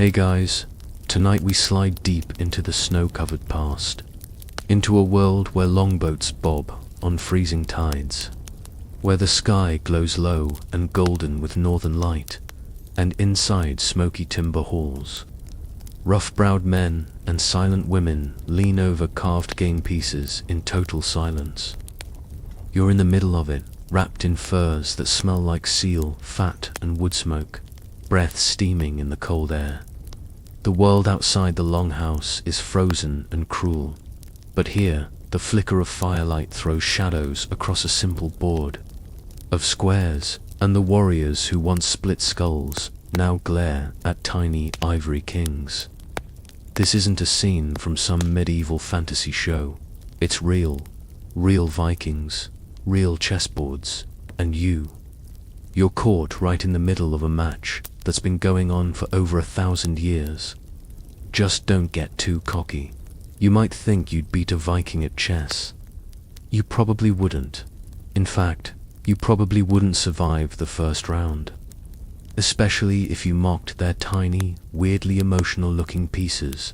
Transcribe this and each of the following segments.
Hey guys, tonight we slide deep into the snow-covered past, into a world where longboats bob on freezing tides, where the sky glows low and golden with northern light, and inside smoky timber halls, rough-browed men and silent women lean over carved game pieces in total silence. You're in the middle of it, wrapped in furs that smell like seal, fat and wood smoke, breath steaming in the cold air. The world outside the longhouse is frozen and cruel, but here the flicker of firelight throws shadows across a simple board of squares, and the warriors who once split skulls now glare at tiny ivory kings. This isn't a scene from some medieval fantasy show. It's real Vikings, real chessboards, and you. You're caught right in the middle of a match that's been going on for over 1,000 years. Just don't get too cocky. You might think you'd beat a Viking at chess. You probably wouldn't. In fact, you probably wouldn't survive the first round. Especially if you mocked their tiny, weirdly emotional-looking pieces,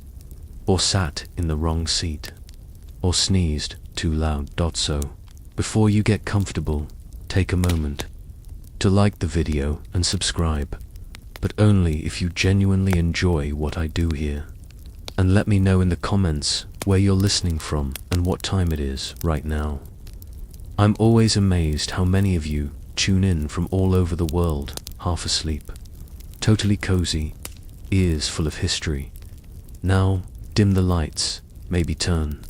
or sat in the wrong seat, or sneezed too loud. So, before you get comfortable, take a moment to like the video and subscribe, but only if you genuinely enjoy what I do here. And let me know in the comments where you're listening from and what time it is right now. I'm always amazed how many of you tune in from all over the world, half asleep, totally cozy, ears full of history. Now, dim the lights, maybe turn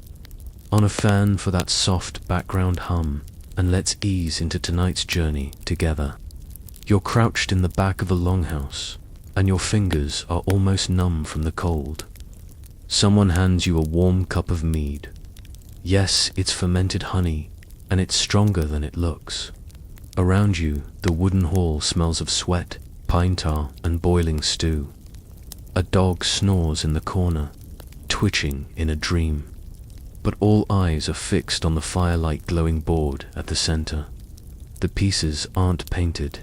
on a fan for that soft background hum, and let's ease into tonight's journey together. You're crouched in the back of a longhouse, and your fingers are almost numb from the cold. Someone hands you a warm cup of mead. Yes, it's fermented honey, and it's stronger than it looks. Around you, the wooden hall smells of sweat, pine tar, and boiling stew. A dog snores in the corner, twitching in a dream. But all eyes are fixed on the firelight glowing board at the center. The pieces aren't painted,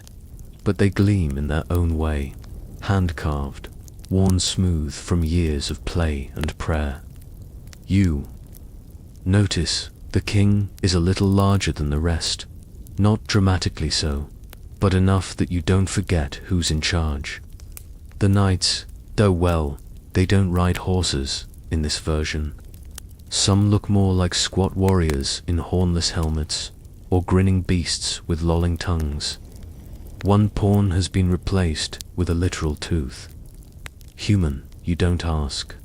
but they gleam in their own way, hand-carved, worn smooth from years of play and prayer. You notice the king is a little larger than the rest, not dramatically so, but enough that you don't forget who's in charge. The knights, though well, they don't ride horses in this version. Some look more like squat warriors in hornless helmets, or grinning beasts with lolling tongues. One pawn has been replaced with a literal tooth. Human, you don't ask.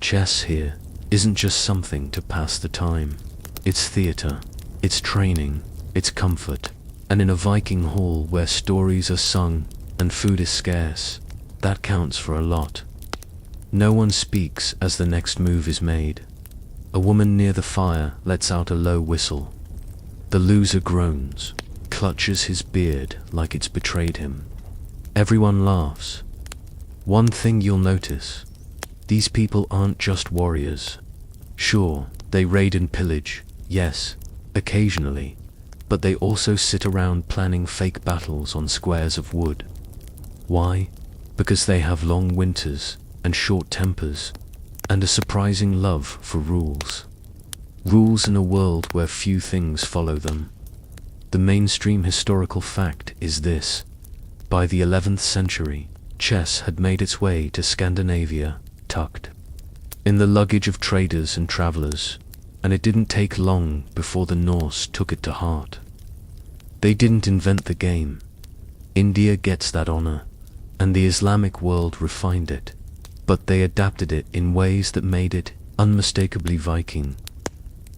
Chess here isn't just something to pass the time. It's theater, it's training, it's comfort. And in a Viking hall where stories are sung and food is scarce, that counts for a lot. No one speaks as the next move is made. A woman near the fire lets out a low whistle. The loser groans, clutches his beard like it's betrayed him. Everyone laughs. One thing you'll notice: these people aren't just warriors. Sure, they raid and pillage, yes, occasionally, but they also sit around planning fake battles on squares of wood. Why? Because they have long winters and short tempers, and a surprising love for rules. Rules in a world where few things follow them. The mainstream historical fact is this: by the 11th century, chess had made its way to Scandinavia, tucked in the luggage of traders and travelers, and it didn't take long before the Norse took it to heart. They didn't invent the game. India gets that honor, and the Islamic world refined it, but they adapted it in ways that made it unmistakably Viking.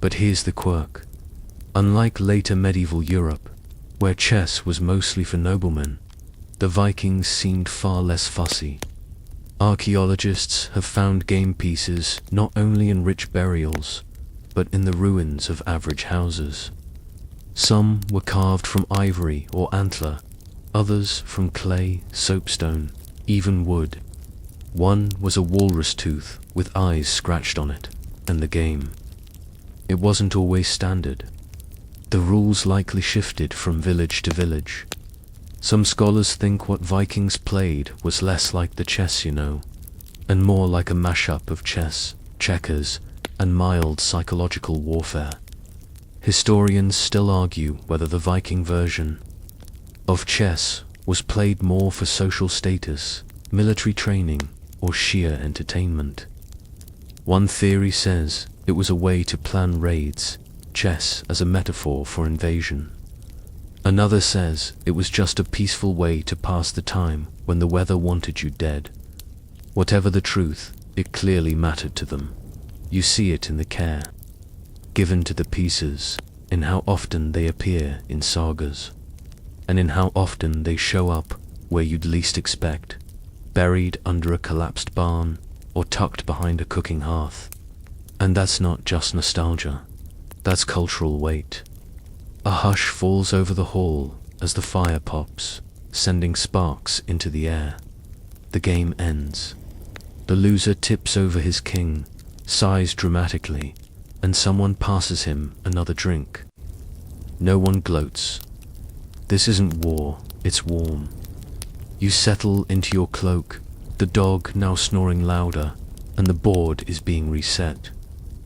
But here's the quirk. Unlike later medieval Europe, where chess was mostly for noblemen, the Vikings seemed far less fussy. Archaeologists have found game pieces not only in rich burials, but in the ruins of average houses. Some were carved from ivory or antler, others from clay, soapstone, even wood. One was a walrus tooth with eyes scratched on it, and the game. It wasn't always standard. The rules likely shifted from village to village. Some scholars think what Vikings played was less like the chess you know, and more like a mashup of chess, checkers, and mild psychological warfare. Historians still argue whether the Viking version of chess was played more for social status, military training, or sheer entertainment. One theory says it was a way to plan raids, chess as a metaphor for invasion. Another says it was just a peaceful way to pass the time when the weather wanted you dead. Whatever the truth, it clearly mattered to them. You see it in the care given to the pieces, in how often they appear in sagas, and in how often they show up where you'd least expect, buried under a collapsed barn or tucked behind a cooking hearth. And that's not just nostalgia, that's cultural weight. A hush falls over the hall as the fire pops, sending sparks into the air. The game ends. The loser tips over his king, sighs dramatically, and someone passes him another drink. No one gloats. This isn't war, it's warm. You settle into your cloak, the dog now snoring louder, and the board is being reset.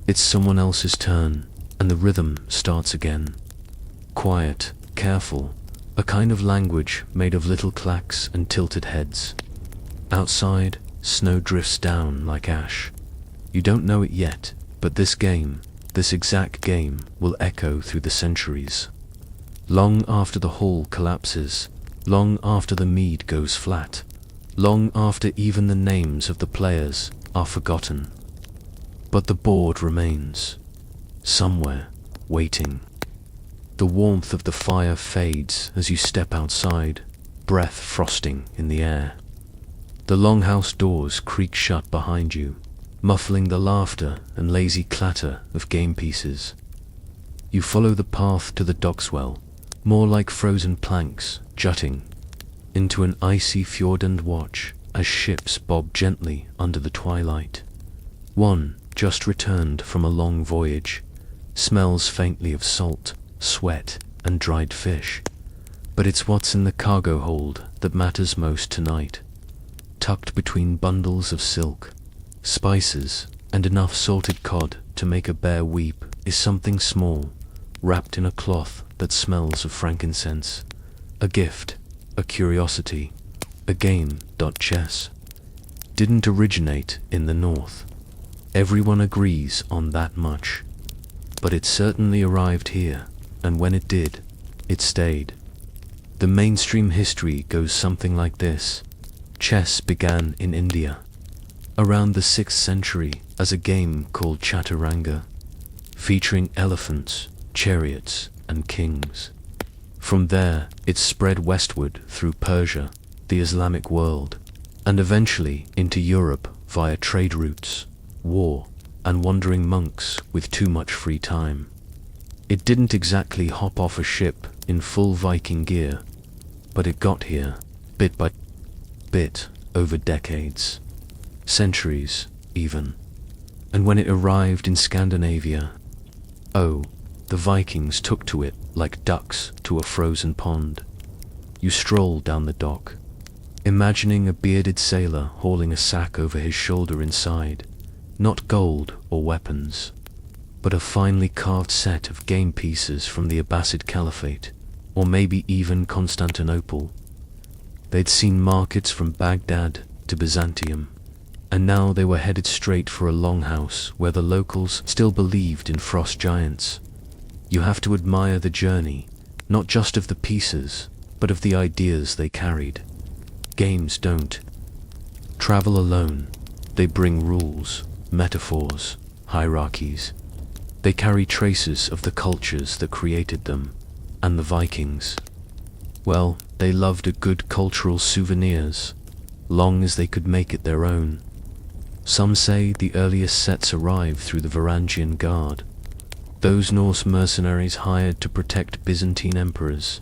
It's someone else's turn, and the rhythm starts again. Quiet, careful, a kind of language made of little clacks and tilted heads. Outside, snow drifts down like ash. You don't know it yet, but this exact game, will echo through the centuries. Long after the hall collapses, long after the mead goes flat, long after even the names of the players are forgotten. But the board remains, somewhere, waiting. The warmth of the fire fades as you step outside, breath frosting in the air. The longhouse doors creak shut behind you, muffling the laughter and lazy clatter of game pieces. You follow the path to the dockswell, more like frozen planks jutting into an icy fjord, and watch as ships bob gently under the twilight. One, just returned from a long voyage, smells faintly of salt, sweat, and dried fish. But it's what's in the cargo hold that matters most tonight. Tucked between bundles of silk, spices, and enough salted cod to make a bear weep is something small, wrapped in a cloth that smells of frankincense. A gift, a curiosity, a game. Chess didn't originate in the north. Everyone agrees on that much. But it certainly arrived here, and when it did, it stayed. The mainstream history goes something like this. Chess began in India, around the 6th century, as a game called chaturanga, featuring elephants, chariots, and kings. From there, it spread westward through Persia, the Islamic world, and eventually into Europe via trade routes, war, and wandering monks with too much free time. It didn't exactly hop off a ship in full Viking gear, but it got here, bit by bit, over decades, centuries even. And when it arrived in Scandinavia, oh, the Vikings took to it like ducks to a frozen pond. You stroll down the dock, imagining a bearded sailor hauling a sack over his shoulder inside, not gold or weapons, but a finely carved set of game pieces from the Abbasid Caliphate, or maybe even Constantinople. They'd seen markets from Baghdad to Byzantium, and now they were headed straight for a longhouse where the locals still believed in frost giants. You have to admire the journey, not just of the pieces, but of the ideas they carried. Games don't travel alone. They bring rules, metaphors, hierarchies. They carry traces of the cultures that created them, and the Vikings, well, they loved a good cultural souvenirs, long as they could make it their own. Some say the earliest sets arrived through the Varangian Guard, those Norse mercenaries hired to protect Byzantine emperors.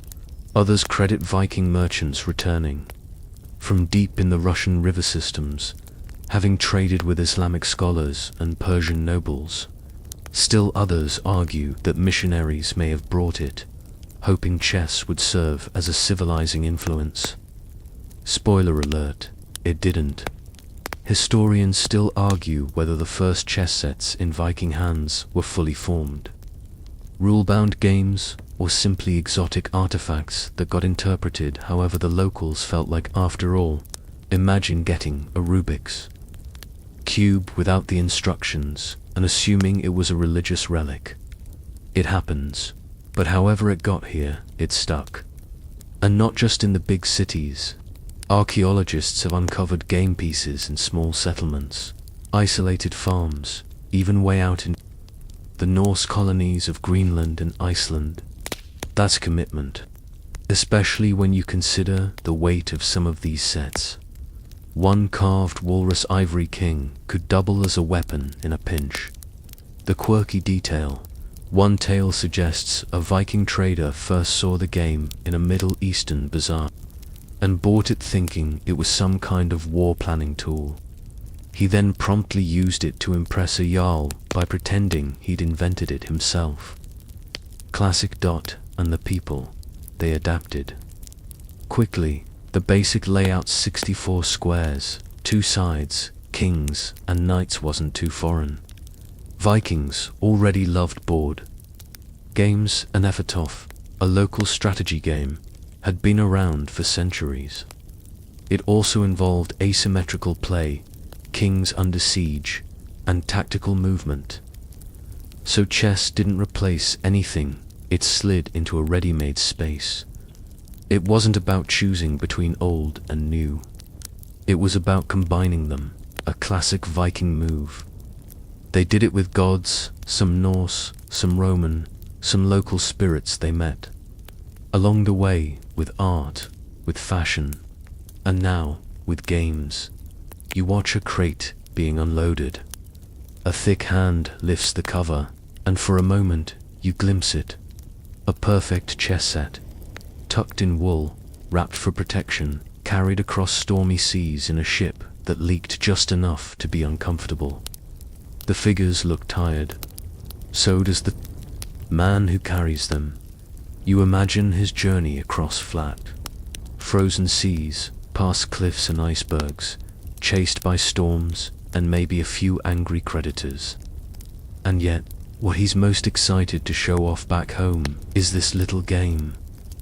Others credit Viking merchants returning from deep in the Russian river systems, having traded with Islamic scholars and Persian nobles. Still others argue that missionaries may have brought it, hoping chess would serve as a civilizing influence. Spoiler alert, it didn't. Historians still argue whether the first chess sets in Viking hands were fully formed, rule-bound games, or simply exotic artifacts that got interpreted however the locals felt like. After all, imagine getting a Rubik's cube without the instructions and assuming it was a religious relic. It happens, but however it got here, it stuck. And not just in the big cities. Archaeologists have uncovered game pieces in small settlements, isolated farms, even way out in the Norse colonies of Greenland and Iceland. That's commitment, especially when you consider the weight of some of these sets. One carved walrus ivory king could double as a weapon in a pinch. The quirky detail. One tale suggests a Viking trader first saw the game in a Middle Eastern bazaar and bought it thinking it was some kind of war planning tool. He then promptly used it to impress a jarl by pretending he'd invented it himself. Classic. And the people, they adapted quickly. The basic layout, 64 squares, 2 sides, kings and knights, wasn't too foreign. Vikings already loved board games, and Hnefatafl, a local strategy game, had been around for centuries. It also involved asymmetrical play, kings under siege, and tactical movement. So chess didn't replace anything, it slid into a ready-made space. It wasn't about choosing between old and new. It was about combining them, a classic Viking move. They did it with gods, some Norse, some Roman, some local spirits they met. Along the way, with art, with fashion, and now, with games. You watch a crate being unloaded. A thick hand lifts the cover, and for a moment, you glimpse it. A perfect chess set, tucked in wool, wrapped for protection, carried across stormy seas in a ship that leaked just enough to be uncomfortable. The figures look tired. So does the man who carries them. You imagine his journey across flat, frozen seas, past cliffs and icebergs, chased by storms and maybe a few angry creditors. And yet, what he's most excited to show off back home is this little game,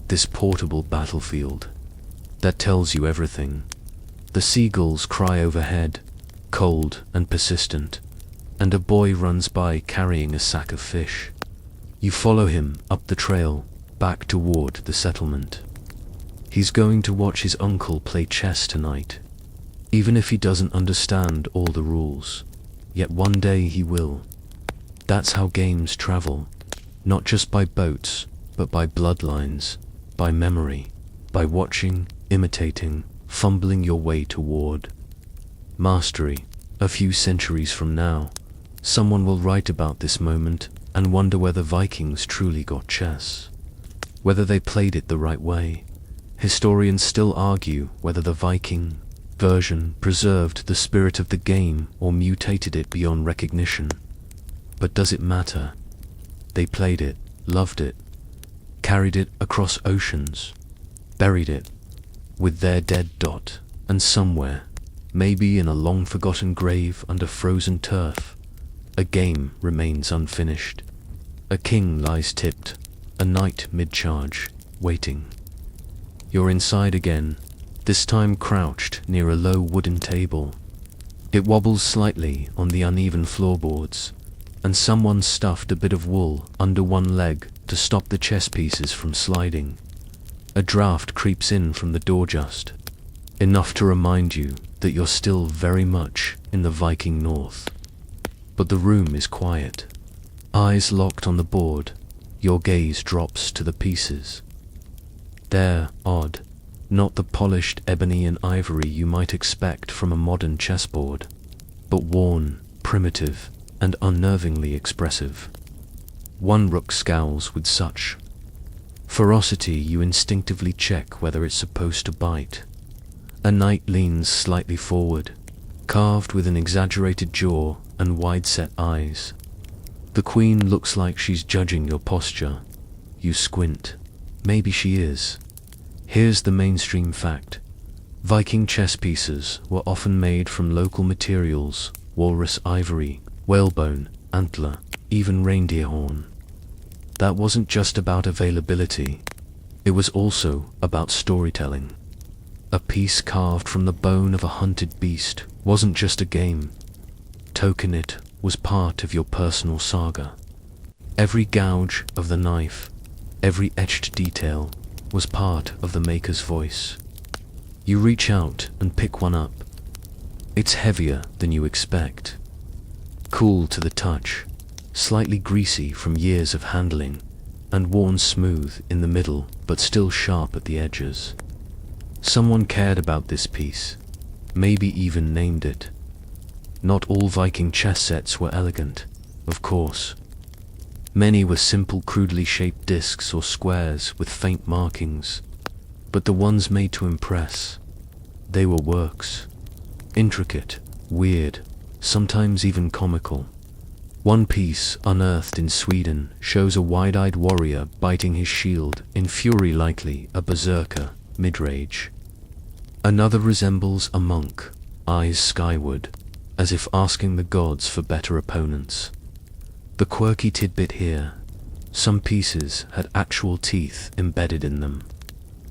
this portable battlefield that tells you everything. The seagulls cry overhead, cold and persistent, and a boy runs by carrying a sack of fish. You follow him up the trail, back toward the settlement. He's going to watch his uncle play chess tonight, even if he doesn't understand all the rules. Yet one day he will. That's how games travel, not just by boats, but by bloodlines, by memory, by watching, imitating, fumbling your way toward mastery. A few centuries from now, someone will write about this moment and wonder whether Vikings truly got chess, whether they played it the right way. Historians still argue whether the Viking version preserved the spirit of the game or mutated it beyond recognition. But does it matter? They played it, loved it, carried it across oceans, buried it with their dead. And somewhere, maybe in a long-forgotten grave under frozen turf, a game remains unfinished. A king lies tipped, a knight mid-charge, waiting. You're inside again, this time crouched near a low wooden table. It wobbles slightly on the uneven floorboards, and someone stuffed a bit of wool under one leg to stop the chess pieces from sliding. A draft creeps in from the door, just enough to remind you that you're still very much in the Viking North. But the room is quiet. Eyes locked on the board, your gaze drops to the pieces. They're odd, not the polished ebony and ivory you might expect from a modern chessboard, but worn, primitive, and unnervingly expressive. One rook scowls with such ferocity you instinctively check whether it's supposed to bite. A knight leans slightly forward, carved with an exaggerated jaw and wide-set eyes. The queen looks like she's judging your posture. You squint. Maybe she is. Here's the mainstream fact. Viking chess pieces were often made from local materials: walrus ivory, whalebone, antler, even reindeer horn. That wasn't just about availability, it was also about storytelling. A piece carved from the bone of a hunted beast wasn't just a game. Token it was part of your personal saga. Every gouge of the knife, every etched detail, was part of the maker's voice. You reach out and pick one up. It's heavier than you expect. Cool to the touch, slightly greasy from years of handling, and worn smooth in the middle but still sharp at the edges. Someone cared about this piece, maybe even named it. Not all Viking chess sets were elegant, of course. Many were simple, crudely shaped discs or squares with faint markings, but the ones made to impress, they were works. Intricate, weird, sometimes even comical. One piece, unearthed in Sweden, shows a wide-eyed warrior biting his shield in fury, likely a berserker, mid-rage. Another resembles a monk, eyes skyward, as if asking the gods for better opponents. The quirky tidbit here: some pieces had actual teeth embedded in them.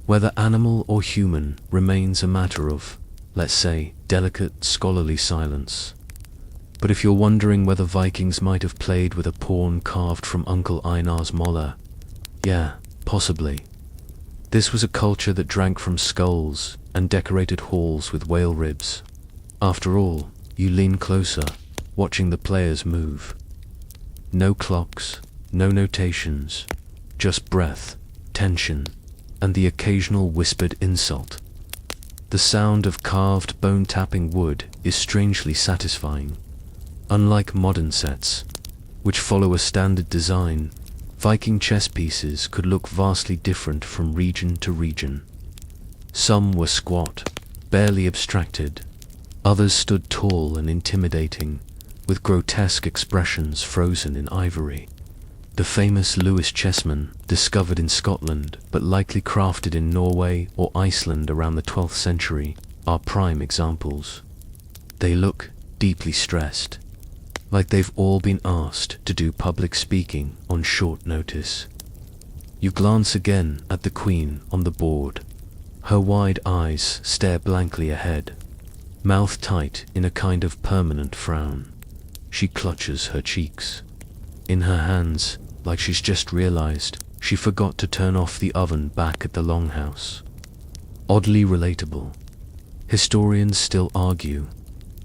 Whether animal or human remains a matter of, let's say, delicate scholarly silence. But if you're wondering whether Vikings might have played with a pawn carved from Uncle Einar's molar, yeah, possibly. This was a culture that drank from skulls and decorated halls with whale ribs. After all, you lean closer, watching the players move. No clocks, no notations, just breath, tension, and the occasional whispered insult. The sound of carved bone tapping wood is strangely satisfying. Unlike modern sets, which follow a standard design, Viking chess pieces could look vastly different from region to region. Some were squat, barely abstracted. Others stood tall and intimidating, with grotesque expressions frozen in ivory. The famous Lewis chessmen, discovered in Scotland but likely crafted in Norway or Iceland around the 12th century, are prime examples. They look deeply stressed, like they've all been asked to do public speaking on short notice. You glance again at the queen on the board. Her wide eyes stare blankly ahead, mouth tight in a kind of permanent frown. She clutches her cheeks. In her hands, like she's just realized she forgot to turn off the oven back at the longhouse. Oddly relatable. Historians still argue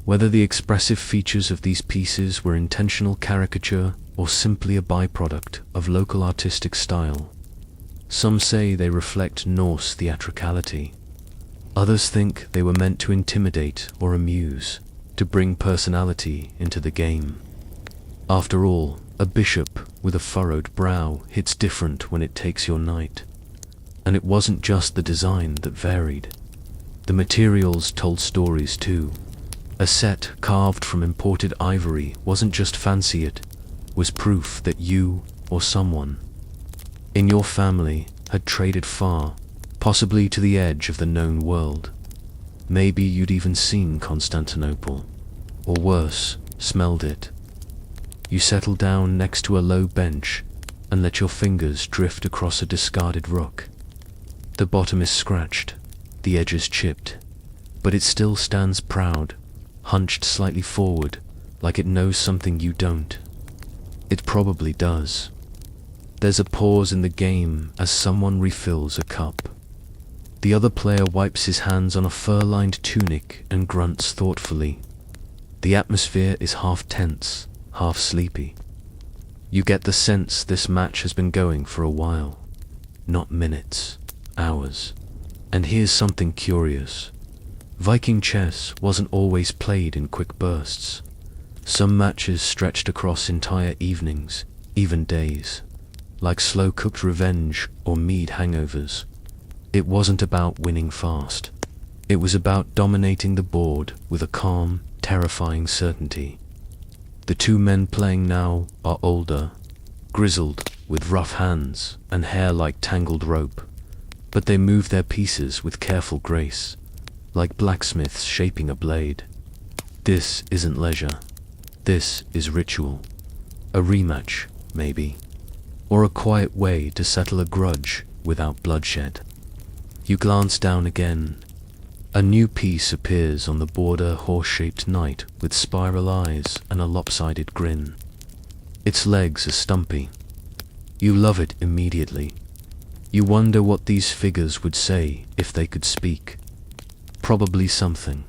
whether the expressive features of these pieces were intentional caricature or simply a byproduct of local artistic style. Some say they reflect Norse theatricality. Others think they were meant to intimidate or amuse, to bring personality into the game. After all, a bishop with a furrowed brow hits different when it takes your knight. And it wasn't just the design that varied. The materials told stories too. A set carved from imported ivory wasn't just fancy, it was proof that you, or someone in your family, had traded far, possibly to the edge of the known world. Maybe you'd even seen Constantinople, or worse, smelled it. You settle down next to a low bench and let your fingers drift across a discarded rook. The bottom is scratched, the edges chipped, but it still stands proud, hunched slightly forward, like it knows something you don't. It probably does. There's a pause in the game as someone refills a cup. The other player wipes his hands on a fur-lined tunic and grunts thoughtfully. The atmosphere is half tense, half sleepy. You get the sense this match has been going for a while. Not minutes, hours. And here's something curious. Viking chess wasn't always played in quick bursts. Some matches stretched across entire evenings, even days, like slow-cooked revenge or mead hangovers. It wasn't about winning fast. It was about dominating the board with a calm, terrifying certainty. The two men playing now are older, grizzled, with rough hands and hair like tangled rope, but they move their pieces with careful grace. like blacksmiths shaping a blade. This isn't leisure. This is ritual. A rematch, maybe. Or a quiet way to settle a grudge without bloodshed. You glance down again. A new piece appears on the border, horse-shaped knight with spiral eyes and a lopsided grin. Its legs are stumpy. You love it immediately. You wonder what these figures would say if they could speak. Probably something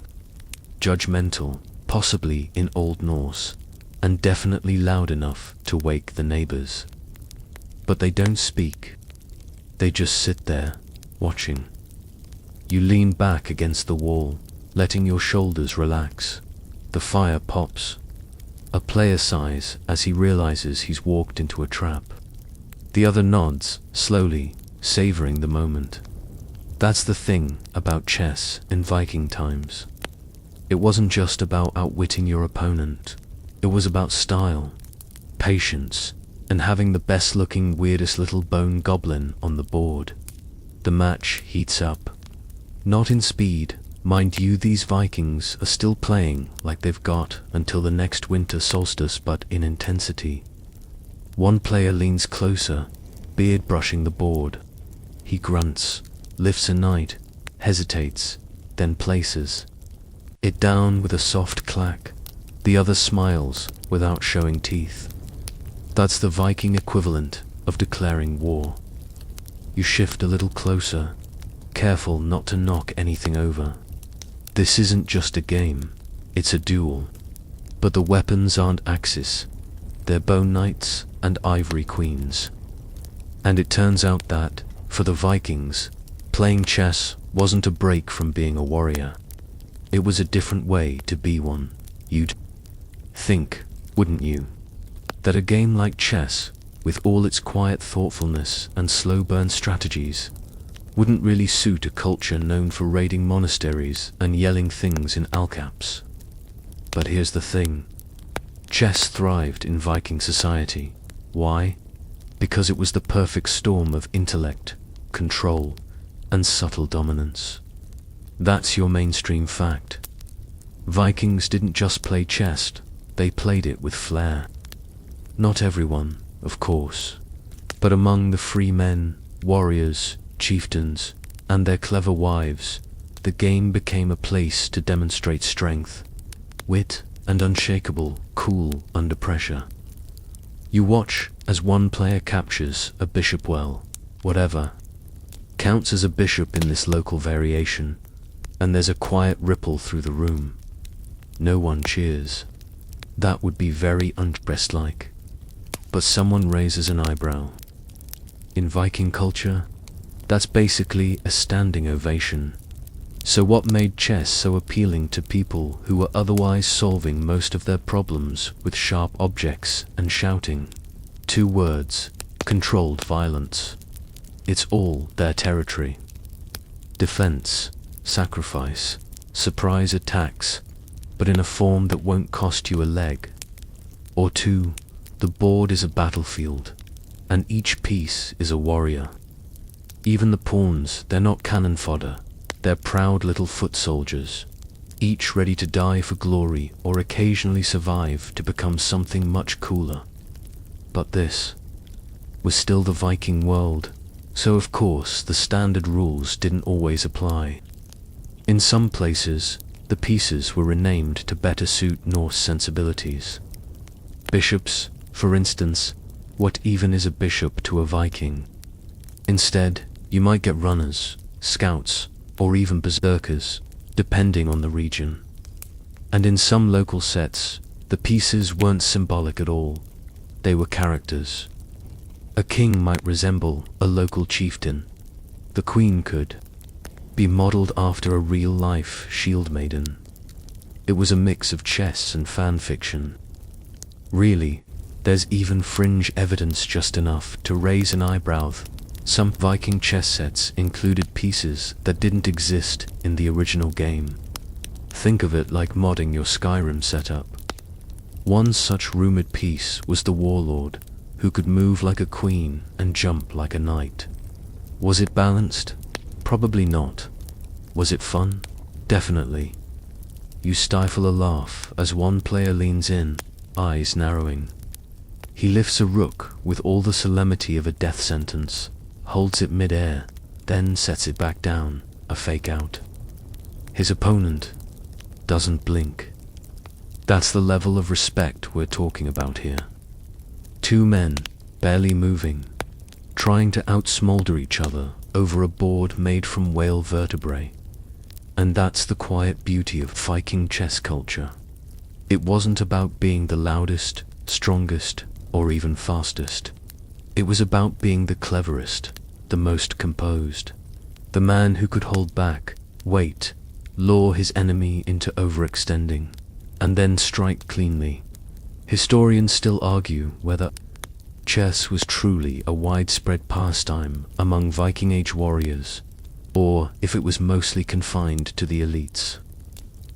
judgmental, possibly in Old Norse, and definitely loud enough to wake the neighbors. But they don't speak. They just sit there, watching. You lean back against the wall, letting your shoulders relax. The fire pops. A player sighs as he realizes he's walked into a trap. The other nods, slowly, savoring the moment. That's the thing about chess in Viking times. It wasn't just about outwitting your opponent. It was about style, patience, and having the best-looking, weirdest little bone goblin on the board. The match heats up. Not in speed. Mind you, these Vikings are still playing like they've got until the next winter solstice, but in intensity. One player leans closer, beard brushing the board. He grunts, lifts a knight, hesitates, then places it down with a soft clack. The other smiles without showing teeth. That's the Viking equivalent of declaring war. You shift a little closer, careful not to knock anything over. This isn't just a game, it's a duel. But the weapons aren't axes. They're bone knights and ivory queens. And it turns out that, for the Vikings, playing chess wasn't a break from being a warrior. It was a different way to be one. You'd think, wouldn't you, that a game like chess, with all its quiet thoughtfulness and slow burn strategies, wouldn't really suit a culture known for raiding monasteries and yelling things in all caps. But here's the thing. Chess thrived in Viking society. Why? Because it was the perfect storm of intellect, control, and subtle dominance. That's your mainstream fact. Vikings didn't just play chess, they played it with flair. Not everyone, of course, but among the free men, warriors, chieftains, and their clever wives, the game became a place to demonstrate strength, wit, and unshakable cool under pressure. You watch as one player captures a bishop. Well, whatever counts as a bishop in this local variation, and there's a quiet ripple through the room. No one cheers. That would be very unchess-like. But someone raises an eyebrow. In Viking culture, that's basically a standing ovation. So what made chess so appealing to people who were otherwise solving most of their problems with sharp objects and shouting? 2 words: controlled violence. It's all their territory. Defense, sacrifice, surprise attacks, but in a form that won't cost you a leg or 2. The board is a battlefield, and each piece is a warrior. Even the pawns, they're not cannon fodder. They're proud little foot soldiers, each ready to die for glory or occasionally survive to become something much cooler. But this was still the Viking world, so of course the standard rules didn't always apply. In some places, the pieces were renamed to better suit Norse sensibilities. Bishops, for instance. What even is a bishop to a Viking? Instead, you might get runners, scouts, or even berserkers, depending on the region. And in some local sets, the pieces weren't symbolic at all. They were characters. A king might resemble a local chieftain. The queen could be modeled after a real-life shield maiden. It was a mix of chess and fan fiction. Really, there's even fringe evidence just enough to raise an eyebrow. Some Viking chess sets included pieces that didn't exist in the original game. Think of it like modding your Skyrim setup. One such rumored piece was the warlord, who could move like a queen and jump like a knight. Was it balanced? Probably not. Was it fun? Definitely. You stifle a laugh as one player leans in, eyes narrowing. He lifts a rook with all the solemnity of a death sentence, holds it mid-air, then sets it back down, a fake out. His opponent doesn't blink. That's the level of respect we're talking about here. Two men, barely moving, trying to outsmolder each other over a board made from whale vertebrae. And that's the quiet beauty of Viking chess culture. It wasn't about being the loudest, strongest, or even fastest. It was about being the cleverest, the most composed. The man who could hold back, wait, lure his enemy into overextending, and then strike cleanly. Historians still argue whether chess was truly a widespread pastime among Viking Age warriors, or if it was mostly confined to the elites.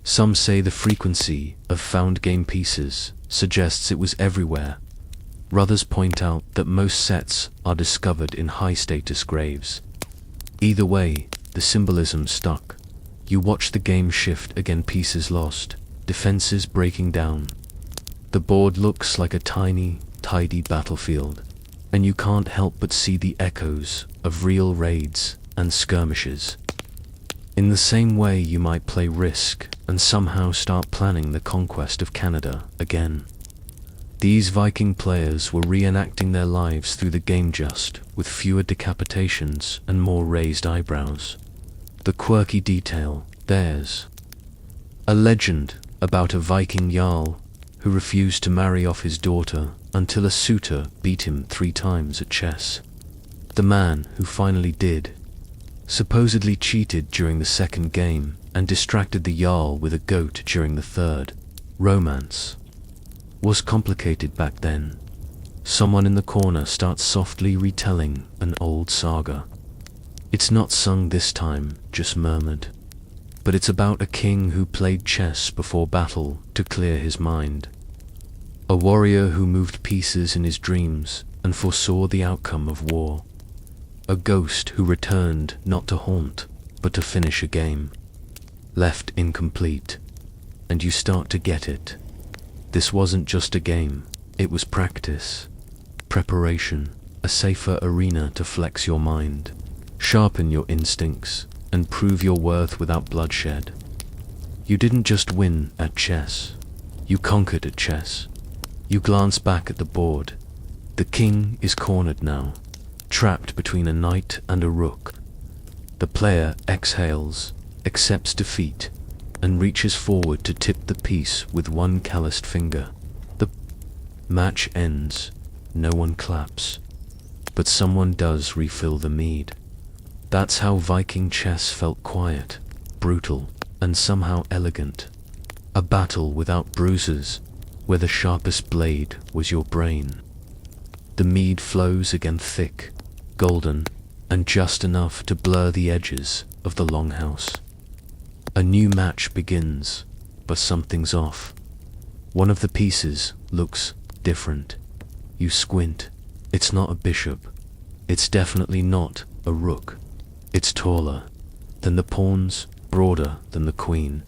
Some say the frequency of found game pieces suggests it was everywhere. Others point out that most sets are discovered in high-status graves. Either way, the symbolism stuck. You watch the game shift again, pieces lost, defenses breaking down. The board looks like a tiny, tidy battlefield, and you can't help but see the echoes of real raids and skirmishes. In the same way you might play Risk and somehow start planning the conquest of Canada again. These Viking players were reenacting their lives through the game, just with fewer decapitations and more raised eyebrows. The quirky detail, theirs. A legend about a Viking jarl who refused to marry off his daughter until a suitor beat him 3 times at chess. The man who finally did supposedly cheated during the second game and distracted the jarl with a goat during the third. Romance was complicated back then. Someone in the corner starts softly retelling an old saga. It's not sung this time, just murmured. But it's about a king who played chess before battle to clear his mind. A warrior who moved pieces in his dreams and foresaw the outcome of war. A ghost who returned not to haunt, but to finish a game. Left incomplete. And you start to get it. This wasn't just a game, it was practice. Preparation, a safer arena to flex your mind, sharpen your instincts, and prove your worth without bloodshed. You didn't just win at chess, you conquered at chess. You glance back at the board. The king is cornered now, trapped between a knight and a rook. The player exhales, accepts defeat, and reaches forward to tip the piece with one calloused finger. The match ends. No one claps. But someone does refill the mead. That's how Viking chess felt: quiet, brutal, and somehow elegant. A battle without bruises, where the sharpest blade was your brain. The mead flows again, thick, golden, and just enough to blur the edges of the longhouse. A new match begins, but something's off. One of the pieces looks different. You squint. It's not a bishop. It's definitely not a rook. It's taller than the pawns, broader than the queen,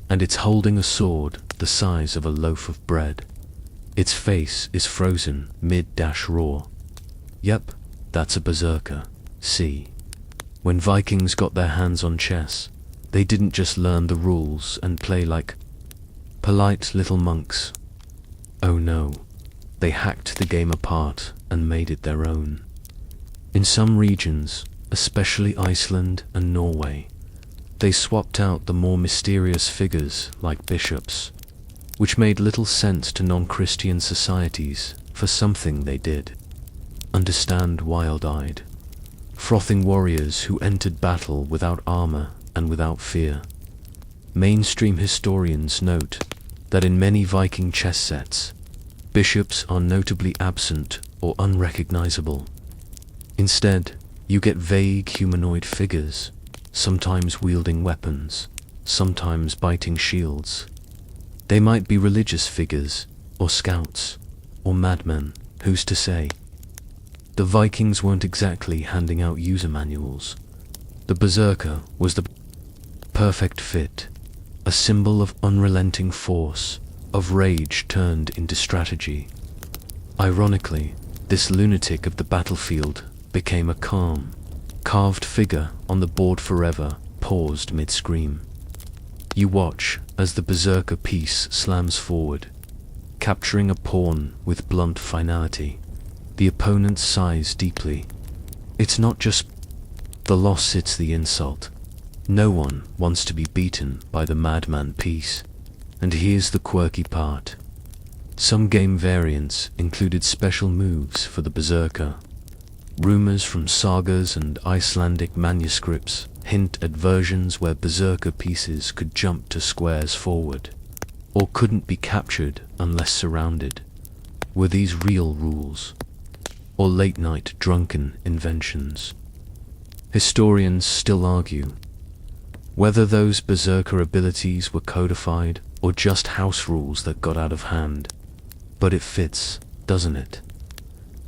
and it's holding a sword the size of a loaf of bread. Its face is frozen mid-raw. Yep, that's a berserker. See, when Vikings got their hands on chess, they didn't just learn the rules and play like polite little monks. Oh no, they hacked the game apart and made it their own. In some regions, especially Iceland and Norway, they swapped out the more mysterious figures like bishops, which made little sense to non-Christian societies, for something they did understand wild-eyed. Frothing warriors who entered battle without armor and without fear. Mainstream historians note that in many Viking chess sets, bishops are notably absent or unrecognizable. Instead, you get vague humanoid figures, sometimes wielding weapons, sometimes biting shields. They might be religious figures, or scouts, or madmen, who's to say? The Vikings weren't exactly handing out user manuals. The berserker was the perfect fit, a symbol of unrelenting force, of rage turned into strategy. Ironically, this lunatic of the battlefield became a calm, carved figure on the board forever, paused mid-scream. You watch as the berserker piece slams forward, capturing a pawn with blunt finality. The opponent sighs deeply. It's not just the loss, it's the insult. No one wants to be beaten by the madman piece. And here's the quirky part. Some game variants included special moves for the berserker. Rumors from sagas and Icelandic manuscripts hint at versions where berserker pieces could jump to squares forward, or couldn't be captured unless surrounded. Were these real rules, or late-night drunken inventions? Historians still argue whether those berserker abilities were codified or just house rules that got out of hand. But it fits, doesn't it?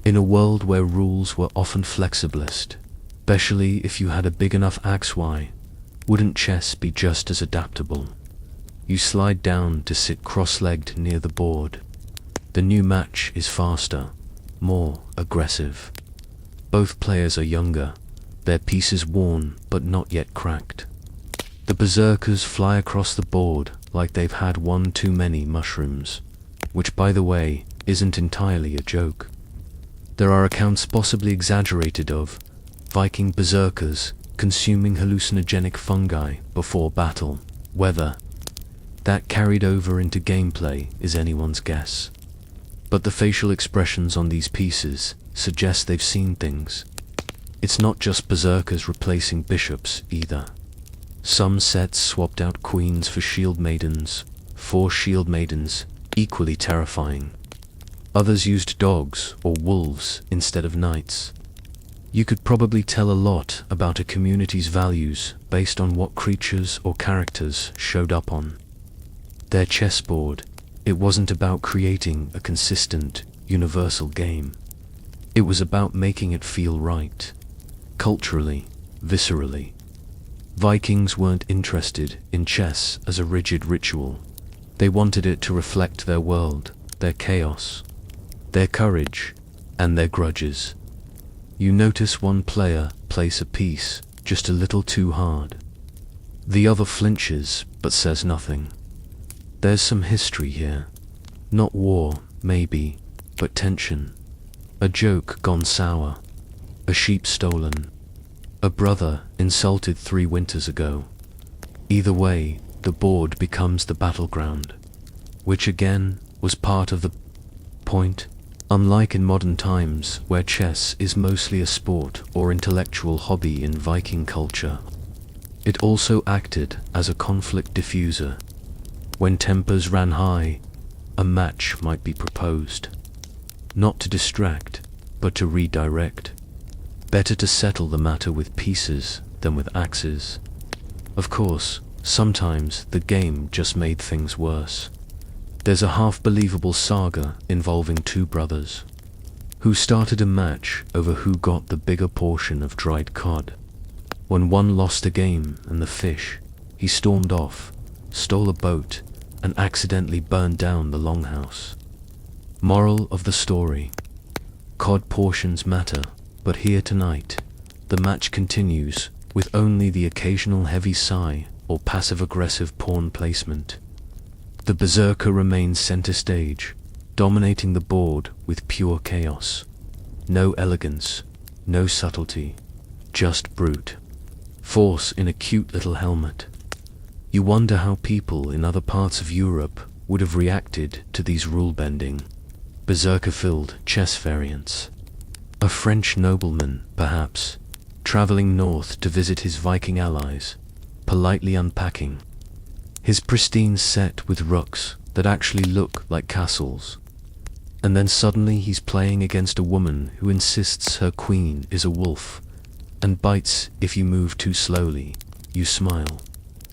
In a world where rules were often flexiblest, especially if you had a big enough axe, why wouldn't chess be just as adaptable? You slide down to sit cross-legged near the board. The new match is faster, more aggressive. Both players are younger, their pieces worn but not yet cracked. The berserkers fly across the board like they've had one too many mushrooms, which, by the way, isn't entirely a joke. There are accounts, possibly exaggerated, of Viking berserkers consuming hallucinogenic fungi before battle. Whether that carried over into gameplay is anyone's guess. But the facial expressions on these pieces suggest they've seen things. It's not just berserkers replacing bishops either. Some sets swapped out queens for shield maidens, 4 shield maidens, equally terrifying. Others used dogs or wolves instead of knights. You could probably tell a lot about a community's values based on what creatures or characters showed up on their chessboard. It wasn't about creating a consistent, universal game. It was about making it feel right, culturally, viscerally. Vikings weren't interested in chess as a rigid ritual. They wanted it to reflect their world, their chaos, their courage, and their grudges. You notice one player place a piece just a little too hard. The other flinches but says nothing. There's some history here. Not war, maybe, but tension. A joke gone sour. A sheep stolen. A brother insulted 3 winters ago. Either way, the board becomes the battleground, which again was part of the point. Unlike in modern times, where chess is mostly a sport or intellectual hobby in Viking culture, it also acted as a conflict diffuser. When tempers ran high, a match might be proposed. Not to distract, but to redirect. Better to settle the matter with pieces than with axes. Of course, sometimes the game just made things worse. There's a half-believable saga involving 2 brothers who started a match over who got the bigger portion of dried cod. When one lost a game and the fish, he stormed off, stole a boat, and accidentally burned down the longhouse. Moral of the story: cod portions matter, but here tonight, the match continues with only the occasional heavy sigh or passive-aggressive pawn placement. The berserker remains center stage, dominating the board with pure chaos. No elegance, no subtlety, just brute force in a cute little helmet. You wonder how people in other parts of Europe would have reacted to these rule-bending, berserker-filled chess variants. A French nobleman, perhaps, traveling north to visit his Viking allies, politely unpacking his pristine set with rooks that actually look like castles. And then suddenly he's playing against a woman who insists her queen is a wolf, and bites if you move too slowly. You smile.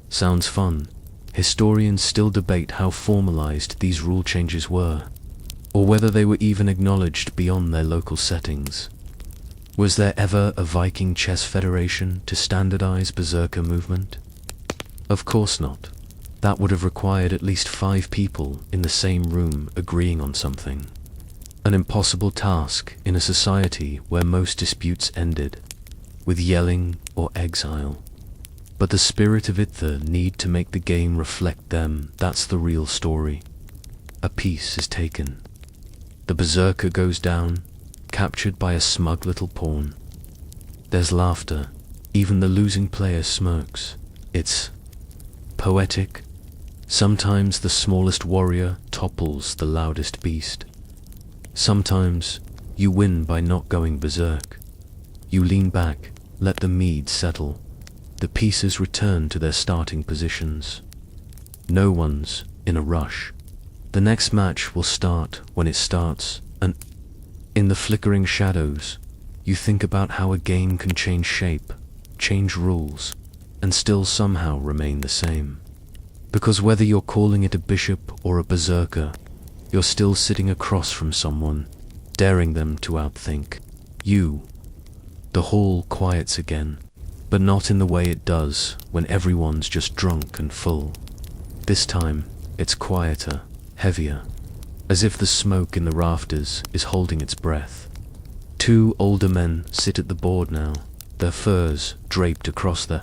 Sounds fun. Historians still debate how formalized these rule changes were, or whether they were even acknowledged beyond their local settings. Was there ever a Viking chess federation to standardize berserker movement? Of course not. That would have required at least 5 people in the same room agreeing on something. An impossible task in a society where most disputes ended with yelling or exile. But the spirit of it, the need to make the game reflect them, that's the real story. A piece is taken. The berserker goes down, captured by a smug little pawn. There's laughter, even the losing player smirks. It's poetic. Sometimes the smallest warrior topples the loudest beast. Sometimes you win by not going berserk. You lean back, let the mead settle. The pieces return to their starting positions. No one's in a rush. The next match will start when it starts, and in the flickering shadows, you think about how a game can change shape, change rules, and still somehow remain the same. Because whether you're calling it a bishop or a berserker, you're still sitting across from someone, daring them to outthink you. The hall quiets again, but not in the way it does when everyone's just drunk and full. This time, it's quieter, heavier, as if the smoke in the rafters is holding its breath. 2 older men sit at the board now, their furs draped across their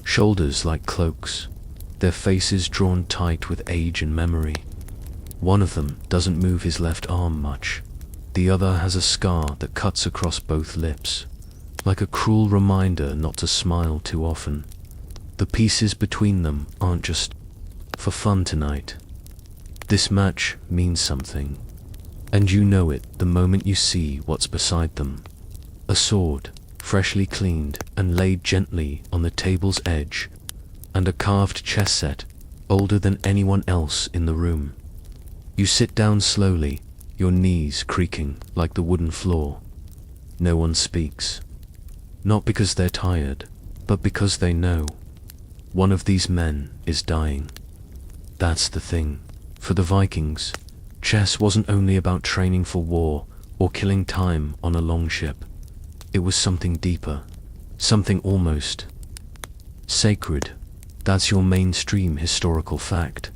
shoulders like cloaks, their faces drawn tight with age and memory. One of them doesn't move his left arm much. The other has a scar that cuts across both lips, like a cruel reminder not to smile too often. The pieces between them aren't just for fun tonight. This match means something, and you know it the moment you see what's beside them. A sword, freshly cleaned and laid gently on the table's edge, and a carved chess set, older than anyone else in the room. You sit down slowly, your knees creaking like the wooden floor. No one speaks. Not because they're tired, but because they know. One of these men is dying. That's the thing. For the Vikings, chess wasn't only about training for war or killing time on a longship. It was something deeper, something almost sacred. That's your mainstream historical fact.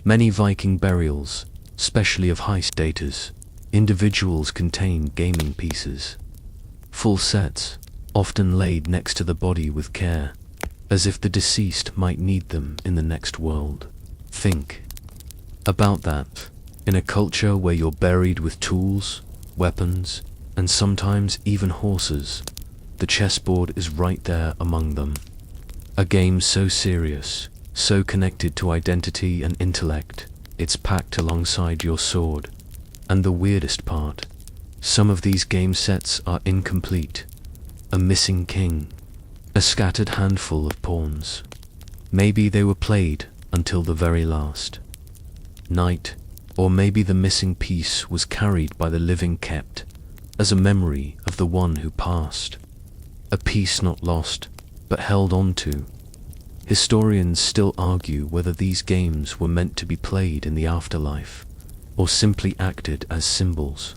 Many Viking burials, especially of high status, individuals contain gaming pieces. Full sets, often laid next to the body with care, as if the deceased might need them in the next world. Think about that. In a culture where you're buried with tools, weapons, and sometimes even horses, the chessboard is right there among them. A game so serious, so connected to identity and intellect, it's packed alongside your sword. And the weirdest part, some of these game sets are incomplete. A missing king, a scattered handful of pawns. Maybe they were played until the very last night, or maybe the missing piece was carried by the living, kept as a memory of the one who passed. A piece not lost, but held on to. Historians still argue whether these games were meant to be played in the afterlife, or simply acted as symbols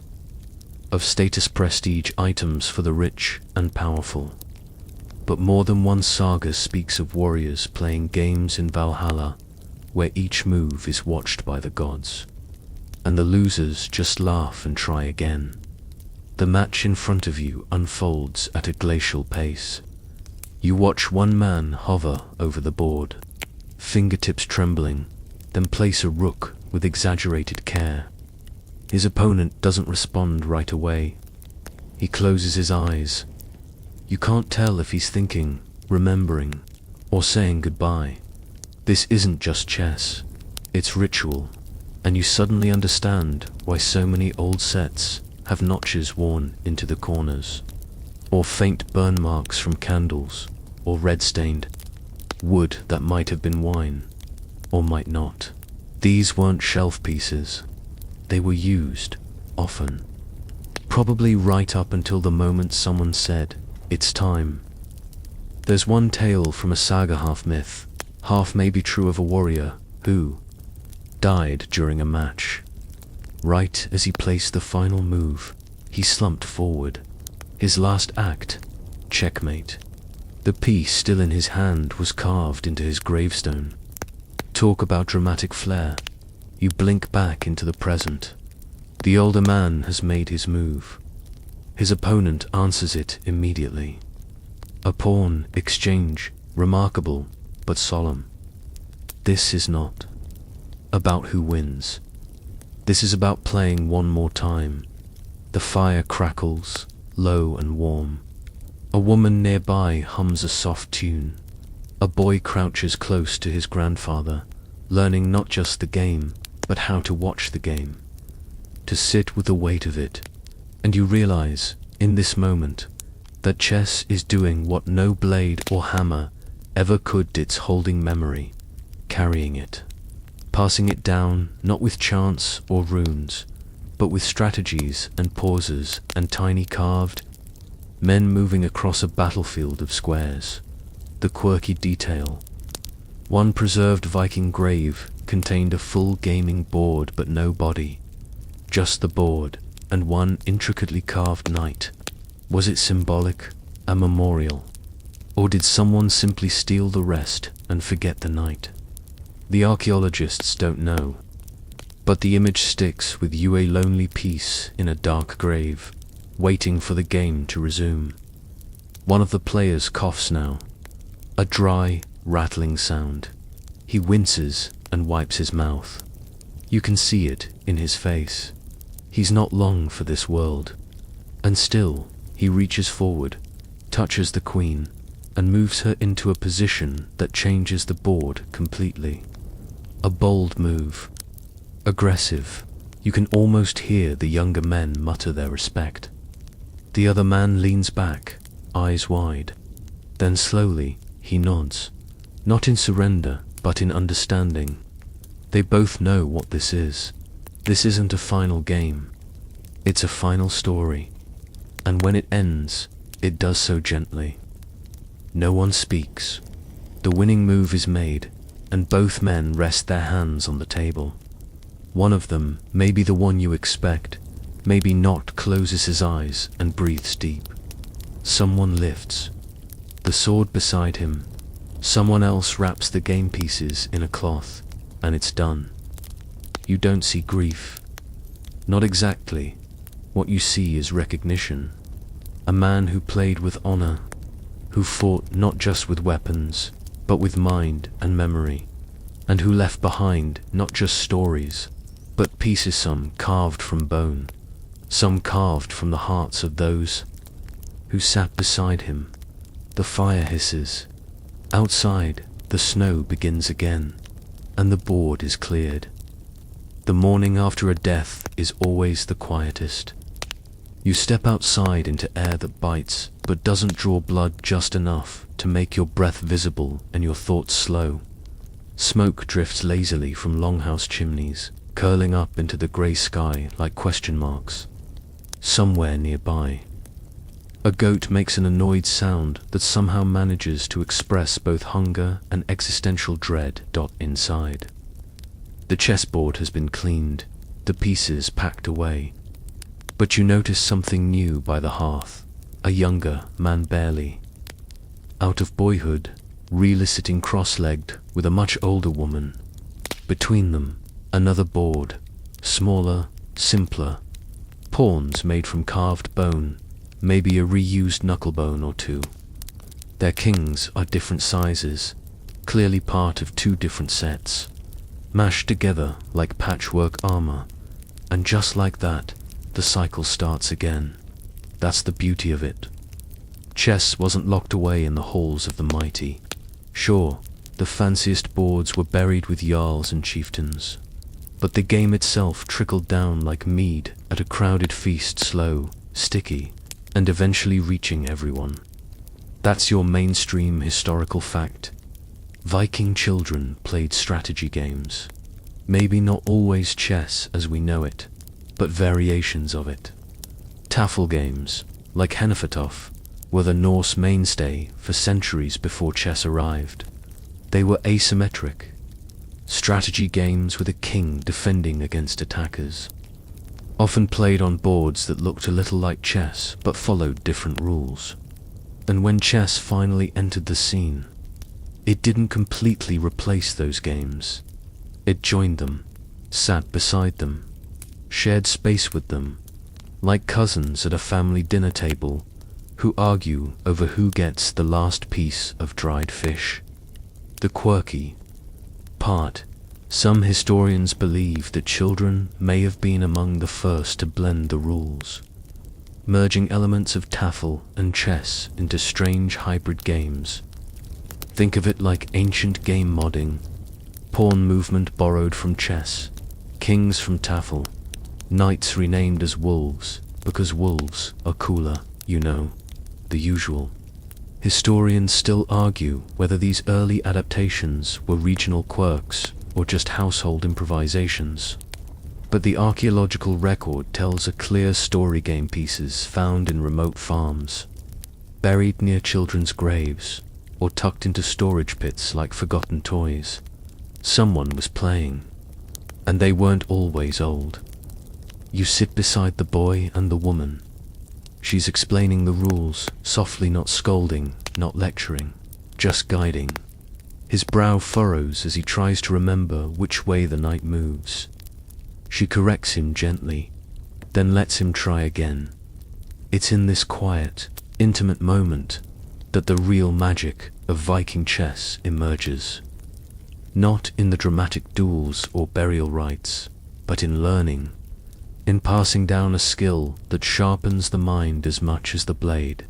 of status, prestige, items for the rich and powerful. But more than one saga speaks of warriors playing games in Valhalla, where each move is watched by the gods, and the losers just laugh and try again. The match in front of you unfolds at a glacial pace. You watch one man hover over the board, fingertips trembling, then place a rook with exaggerated care. His opponent doesn't respond right away. He closes his eyes. You can't tell if he's thinking, remembering, or saying goodbye. This isn't just chess, it's ritual, and you suddenly understand why so many old sets have notches worn into the corners, or faint burn marks from candles, or red-stained wood that might have been wine, or might not. These weren't shelf pieces. They were used, often. Probably right up until the moment someone said, "It's time." There's one tale from a saga, half myth, half maybe true, of a warrior who died during a match. Right as he placed the final move, he slumped forward. His last act, checkmate. The piece still in his hand was carved into his gravestone. talk about dramatic flair. You blink back into the present. The older man has made his move. His opponent answers it immediately. A pawn exchange, remarkable but solemn. This is not about who wins. This is about playing one more time. The fire crackles, low and warm. A woman nearby hums a soft tune. A boy crouches close to his grandfather, learning not just the game, but how to watch the game, to sit with the weight of it. And you realize, in this moment, that chess is doing what no blade or hammer ever could. It's holding memory, carrying it, passing it down, not with chance or runes, but with strategies and pauses and tiny carved men moving across a battlefield of squares. The quirky detail. One preserved Viking grave contained a full gaming board but no body. Just the board, and one intricately carved knight. Was it symbolic, a memorial? Or did someone simply steal the rest and forget the knight? The archaeologists don't know. But the image sticks with you, a lonely piece in a dark grave, waiting for the game to resume. One of the players coughs now. A dry, rattling sound. He winces and wipes his mouth. You can see it in his face. He's not long for this world. And still, he reaches forward, touches the queen, and moves her into a position that changes the board completely. A bold move. Aggressive. You can almost hear the younger men mutter their respect. The other man leans back, eyes wide. Then slowly, he nods. Not in surrender, but in understanding. They both know what this is. This isn't a final game. It's a final story. And when it ends, it does so gently. No one speaks. The winning move is made, and both men rest their hands on the table. One of them, maybe the one you expect, maybe not, closes his eyes and breathes deep. Someone lifts the sword beside him. Someone else wraps the game pieces in a cloth, and it's done. You don't see grief. Not exactly. What you see is recognition. A man who played with honor, who fought not just with weapons, but with mind and memory, and who left behind not just stories, but pieces, some carved from bone, some carved from the hearts of those who sat beside him. The fire hisses. Outside, the snow begins again, and the board is cleared. The morning after a death is always the quietest. You step outside into air that bites, but doesn't draw blood just enough to make your breath visible and your thoughts slow. Smoke drifts lazily from longhouse chimneys, curling up into the grey sky like question marks. Somewhere nearby, a goat makes an annoyed sound that somehow manages to express both hunger and existential dread. Inside, the chessboard has been cleaned, the pieces packed away. But you notice something new by the hearth. A younger man, barely out of boyhood, really sitting cross-legged with a much older woman. Between them, another board, smaller, simpler. Pawns made from carved bone, maybe a reused knucklebone or two. Their kings are different sizes, clearly part of two different sets, mashed together like patchwork armor. And just like that, the cycle starts again. That's the beauty of it. Chess wasn't locked away in the halls of the mighty. Sure, the fanciest boards were buried with jarls and chieftains, but the game itself trickled down like mead at a crowded feast, slow, sticky, and eventually reaching everyone. That's your mainstream historical fact. Viking children played strategy games. Maybe not always chess as we know it, but variations of it. Tafl games, like Hnefatafl, were the Norse mainstay for centuries before chess arrived. They were asymmetric. Strategy games with a king defending against attackers. Often played on boards that looked a little like chess but followed different rules. And when chess finally entered the scene, it didn't completely replace those games. It joined them, sat beside them, shared space with them, like cousins at a family dinner table who argue over who gets the last piece of dried fish. The quirky part: some historians believe that children may have been among the first to blend the rules, merging elements of tafl and chess into strange hybrid games. Think of it like ancient game modding: pawn movement borrowed from chess, kings from tafl, knights renamed as wolves because wolves are cooler, the usual. Historians still argue whether these early adaptations were regional quirks or just household improvisations. But the archaeological record tells a clear story: game pieces found in remote farms, buried near children's graves, or tucked into storage pits like forgotten toys. Someone was playing, and they weren't always old. You sit beside the boy and the woman. She's explaining the rules, softly, not scolding, not lecturing, just guiding. His brow furrows as he tries to remember which way the knight moves. She corrects him gently, then lets him try again. It's in this quiet, intimate moment that the real magic of Viking chess emerges. Not in the dramatic duels or burial rites, but in learning, in passing down a skill that sharpens the mind as much as the blade,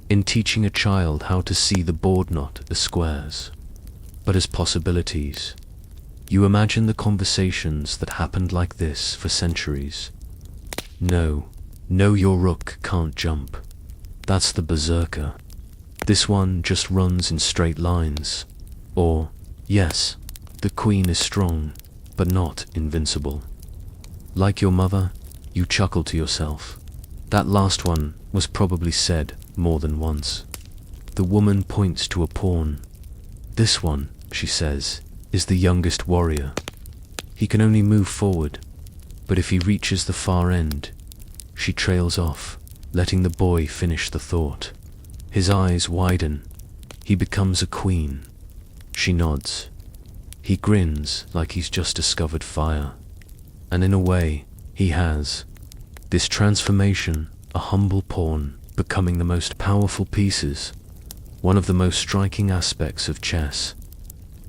in teaching a child how to see the board not as squares, but as possibilities. You imagine the conversations that happened like this for centuries. No, your rook can't jump. That's the berserker. This one just runs in straight lines. Or, yes, the queen is strong, but not invincible. Like your mother, you chuckle to yourself. That last one was probably said more than once. The woman points to a pawn. This one, she says, is the youngest warrior. He can only move forward, but if he reaches the far end, she trails off, letting the boy finish the thought. His eyes widen. He becomes a queen. She nods. He grins like he's just discovered fire. And in a way, he has. This transformation, a humble pawn, becoming the most powerful pieces, one of the most striking aspects of chess.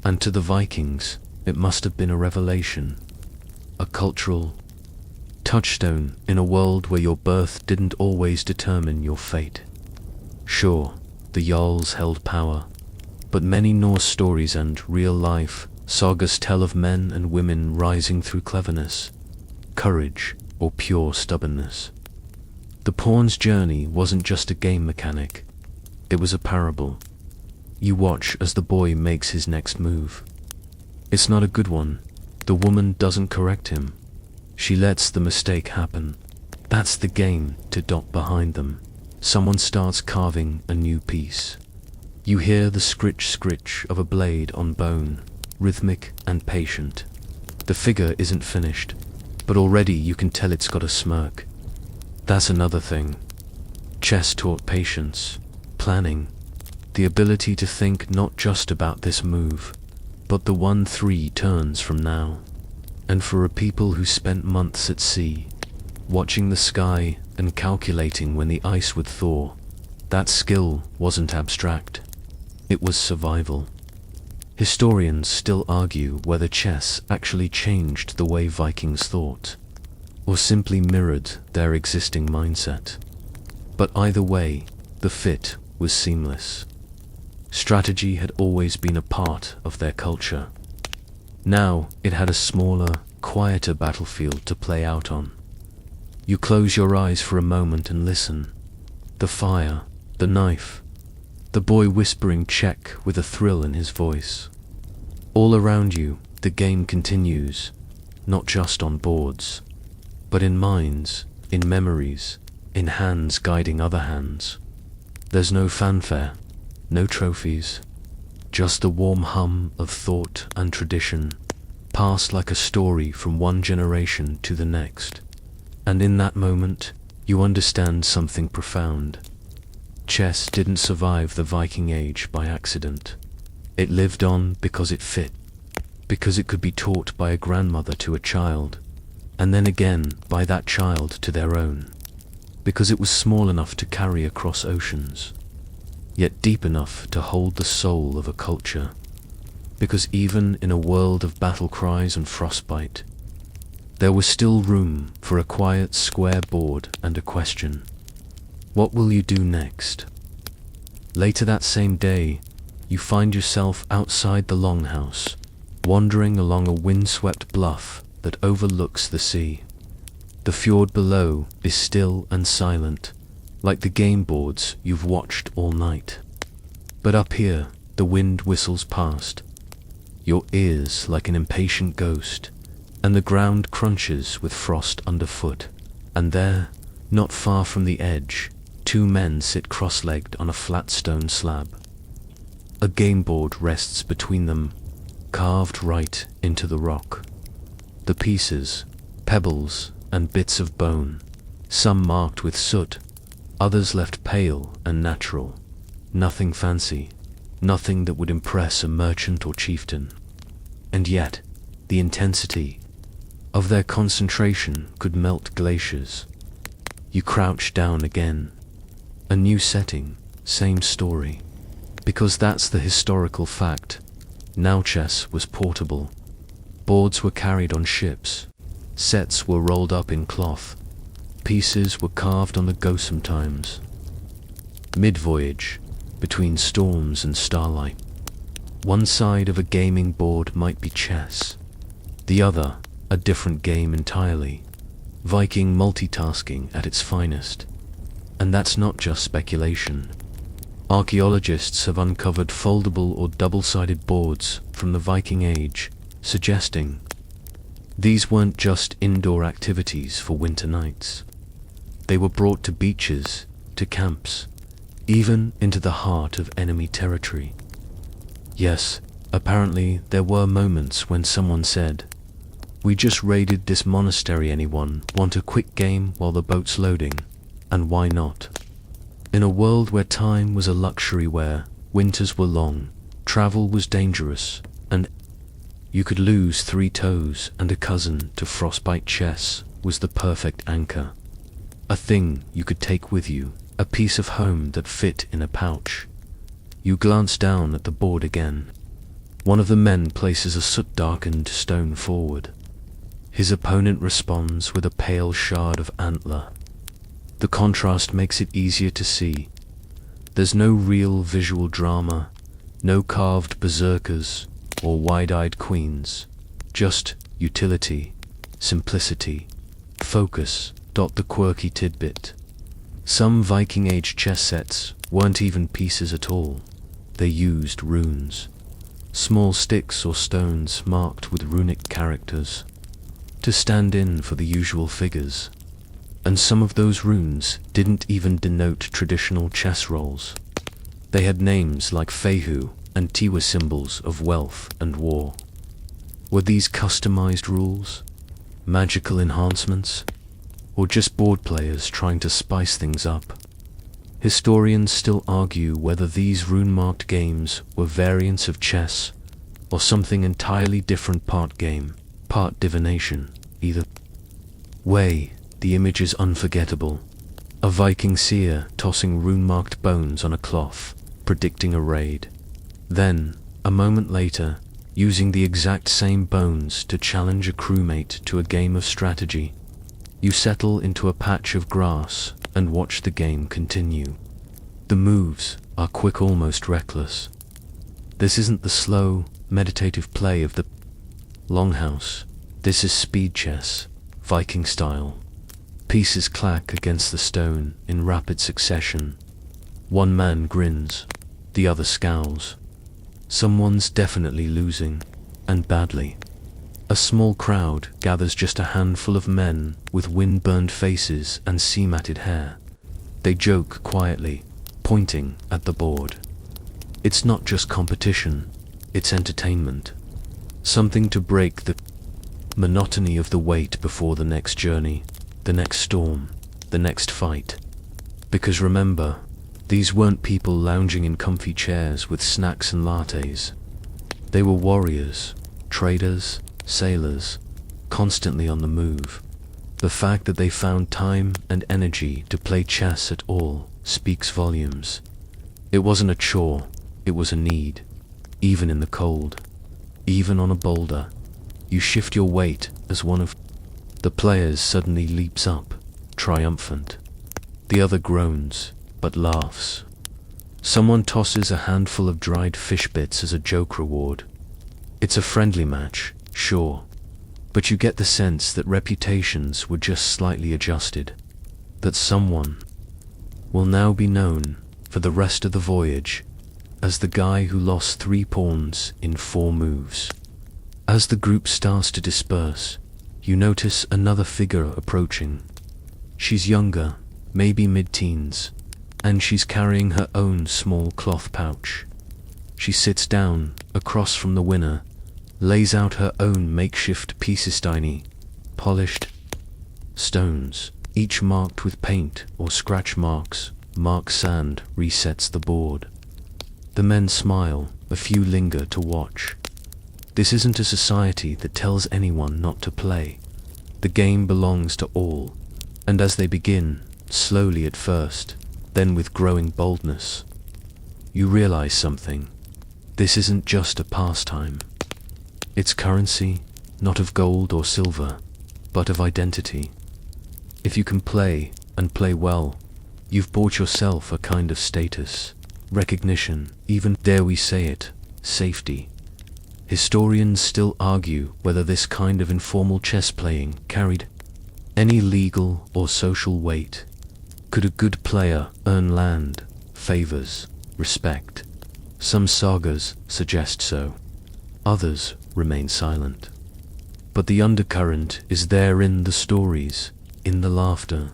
And to the Vikings, it must have been a revelation, a cultural touchstone in a world where your birth didn't always determine your fate. Sure, the Jarls held power, but many Norse stories and real-life sagas tell of men and women rising through cleverness, courage, or pure stubbornness. The pawn's journey wasn't just a game mechanic, it was a parable. You watch as the boy makes his next move. It's not a good one. The woman doesn't correct him. She lets the mistake happen. That's the game to dot behind them. Someone starts carving a new piece. You hear the scritch of a blade on bone, rhythmic and patient. The figure isn't finished, but already you can tell it's got a smirk. That's another thing. Chess taught patience, planning, the ability to think not just about this move, but the 1-3 turns from now. And for a people who spent months at sea, watching the sky and calculating when the ice would thaw, that skill wasn't abstract. It was survival. Historians still argue whether chess actually changed the way Vikings thought, or simply mirrored their existing mindset. But either way, the fit was seamless. Strategy had always been a part of their culture. Now it had a smaller, quieter battlefield to play out on. You close your eyes for a moment and listen. The fire, the knife, the boy whispering check with a thrill in his voice. All around you, the game continues, not just on boards, but in minds, in memories, in hands guiding other hands. There's no fanfare, no trophies, just the warm hum of thought and tradition, passed like a story from one generation to the next. And in that moment, you understand something profound. Chess didn't survive the Viking Age by accident. It lived on because it fit. because it could be taught by a grandmother to a child, and then again by that child to their own, because it was small enough to carry across oceans, yet deep enough to hold the soul of a culture, because even in a world of battle cries and frostbite, there was still room for a quiet square board and a question. What will you do next? Later that same day, you find yourself outside the longhouse, wandering along a windswept bluff that overlooks the sea. The fjord below is still and silent, like the game boards you've watched all night. But up here, the wind whistles past, your ears like an impatient ghost, and the ground crunches with frost underfoot. And there, not far from the edge, two men sit cross-legged on a flat stone slab. A game board rests between them, carved right into the rock. The pieces, pebbles, and bits of bone, some marked with soot, others left pale and natural. Nothing fancy, nothing that would impress a merchant or chieftain. And yet, the intensity of their concentration could melt glaciers. You crouch down again. A new setting, same story. Because that's the historical fact. Now chess was portable. Boards were carried on ships. Sets were rolled up in cloth. Pieces were carved on the go sometimes. Mid-voyage, between storms and starlight, one side of a gaming board might be chess, the other a different game entirely. Viking multitasking at its finest. And that's not just speculation. Archaeologists have uncovered foldable or double-sided boards from the Viking Age, suggesting these weren't just indoor activities for winter nights. They were brought to beaches, to camps, even into the heart of enemy territory. Yes, apparently there were moments when someone said, "We just raided this monastery, anyone want a quick game while the boat's loading?" And why not? In a world where time was a luxury, where winters were long, travel was dangerous, and you could lose 3 toes and a cousin to frostbite, chess was the perfect anchor. A thing you could take with you, a piece of home that fit in a pouch. You glance down at the board again. One of the men places a soot-darkened stone forward. His opponent responds with a pale shard of antler. The contrast makes it easier to see. There's no real visual drama, no carved berserkers or wide-eyed queens, just utility, simplicity, focus. The quirky tidbit. Some Viking Age chess sets weren't even pieces at all. They used runes, small sticks or stones marked with runic characters, to stand in for the usual figures. And some of those runes didn't even denote traditional chess rolls. They had names like Fehu and Tiwa, symbols of wealth and war. Were these customized rules? Magical enhancements? Or just board players trying to spice things up? Historians still argue whether these rune-marked games were variants of chess, or something entirely different, part game, part divination. Either way, the image is unforgettable. A Viking seer tossing rune-marked bones on a cloth, predicting a raid. Then, a moment later, using the exact same bones to challenge a crewmate to a game of strategy. You settle into a patch of grass and watch the game continue. The moves are quick, almost reckless. This isn't the slow, meditative play of the longhouse. This is speed chess, Viking style. Pieces clack against the stone in rapid succession. One man grins, the other scowls. Someone's definitely losing, and badly. A small crowd gathers, just a handful of men with wind-burned faces and sea-matted hair. They joke quietly, pointing at the board. It's not just competition, it's entertainment. Something to break the monotony of the wait before the next journey, the next storm, the next fight. Because remember, these weren't people lounging in comfy chairs with snacks and lattes. They were warriors, traders, sailors, constantly on the move. The fact that they found time and energy to play chess at all speaks volumes. It wasn't a chore, it was a need. Even in the cold, even on a boulder, you shift your weight as one of the players suddenly leaps up, triumphant. The other groans, but laughs. Someone tosses a handful of dried fish bits as a joke reward. It's a friendly match, sure, but you get the sense that reputations were just slightly adjusted, that someone will now be known for the rest of the voyage as the guy who lost 3 pawns in 4 moves. As the group starts to disperse, you notice another figure approaching. She's younger, maybe mid-teens, and she's carrying her own small cloth pouch. She sits down across from the winner, lays out her own makeshift piecesteine, polished stones, each marked with paint or scratch marks. Mark sand resets the board. The men smile, a few linger to watch. This isn't a society that tells anyone not to play. The game belongs to all, and as they begin, slowly at first, then with growing boldness, you realize something. This isn't just a pastime. It's currency, not of gold or silver, but of identity. If you can play, and play well, you've bought yourself a kind of status, recognition, even, dare we say it, safety. Historians still argue whether this kind of informal chess playing carried any legal or social weight. Could a good player earn land, favors, respect? Some sagas suggest so. Others remain silent. But the undercurrent is there in the stories, in the laughter,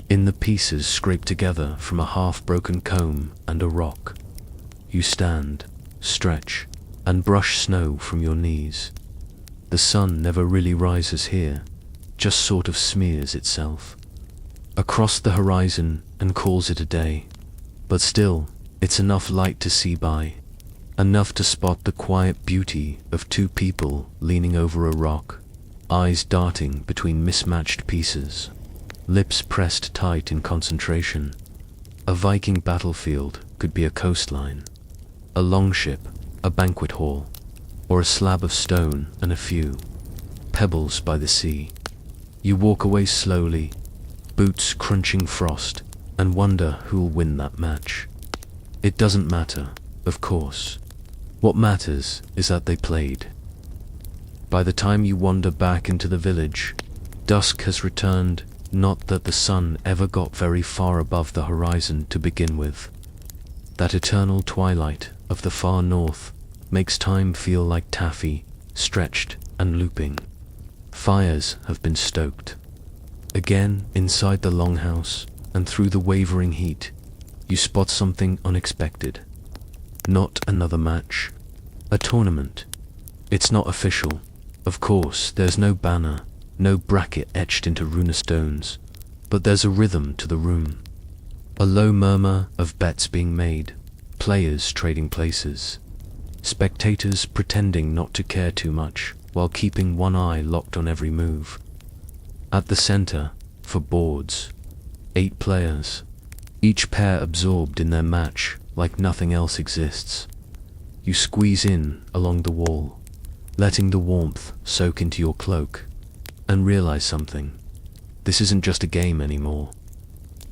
in the pieces scraped together from a half-broken comb and a rock. You stand, stretch, and brush snow from your knees. The sun never really rises here, just sort of smears itself across the horizon and calls it a day. But still, it's enough light to see by, enough to spot the quiet beauty of 2 people leaning over a rock, eyes darting between mismatched pieces, lips pressed tight in concentration. A Viking battlefield could be a coastline, a longship, a banquet hall, or a slab of stone and a few pebbles by the sea. You walk away slowly, boots crunching frost, and wonder who'll win that match. It doesn't matter, of course. What matters is that they played. By the time you wander back into the village, dusk has returned, not that the sun ever got very far above the horizon to begin with. That eternal twilight of the far north makes time feel like taffy, stretched and looping. Fires have been stoked. Again, inside the longhouse, and through the wavering heat, you spot something unexpected. Not another match. A tournament. It's not official. Of course, there's no banner, no bracket etched into runestones, but there's a rhythm to the room. A low murmur of bets being made, players trading places, spectators pretending not to care too much while keeping one eye locked on every move. At the center, for boards, 8 players, each pair absorbed in their match like nothing else exists. You squeeze in along the wall, letting the warmth soak into your cloak, and realize something. This isn't just a game anymore.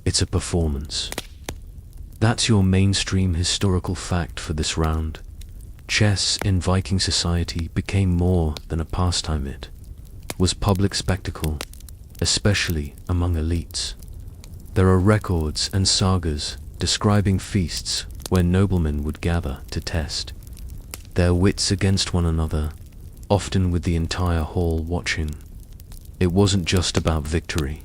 It's a performance. That's your mainstream historical fact for this round. Chess in Viking society became more than a pastime. It was public spectacle, especially among elites. There are records and sagas describing feasts where noblemen would gather to test their wits against one another, often with the entire hall watching. It wasn't just about victory.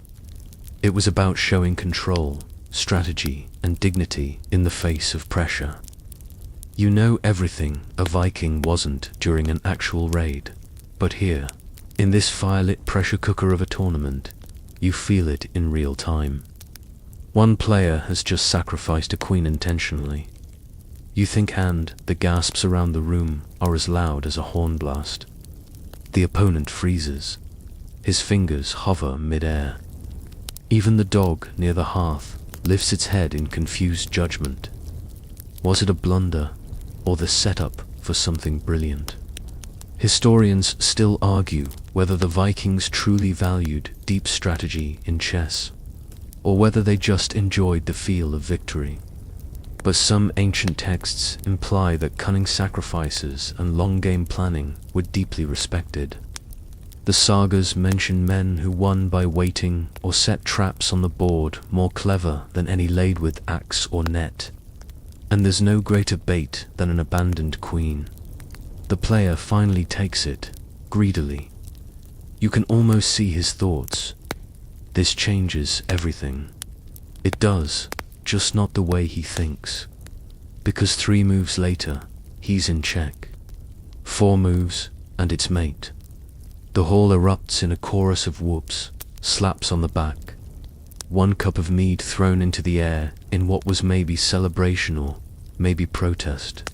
It was about showing control, strategy, and dignity in the face of pressure. You know everything a Viking wasn't during an actual raid, but here, in this firelit pressure cooker of a tournament, you feel it in real time. One player has just sacrificed a queen intentionally. You think, and the gasps around the room are as loud as a horn blast. The opponent freezes. His fingers hover mid-air. Even the dog near the hearth lifts its head in confused judgment. Was it a blunder, or the setup for something brilliant? Historians still argue whether the Vikings truly valued deep strategy in chess, or whether they just enjoyed the feel of victory. But some ancient texts imply that cunning sacrifices and long-game planning were deeply respected. The sagas mention men who won by waiting or set traps on the board more clever than any laid with axe or net. And there's no greater bait than an abandoned queen. The player finally takes it, greedily. You can almost see his thoughts. This changes everything. It does, just not the way he thinks. Because 3 moves later, he's in check. 4 moves, and it's mate. The hall erupts in a chorus of whoops, slaps on the back. 1 cup of mead thrown into the air in what was maybe celebration or maybe protest.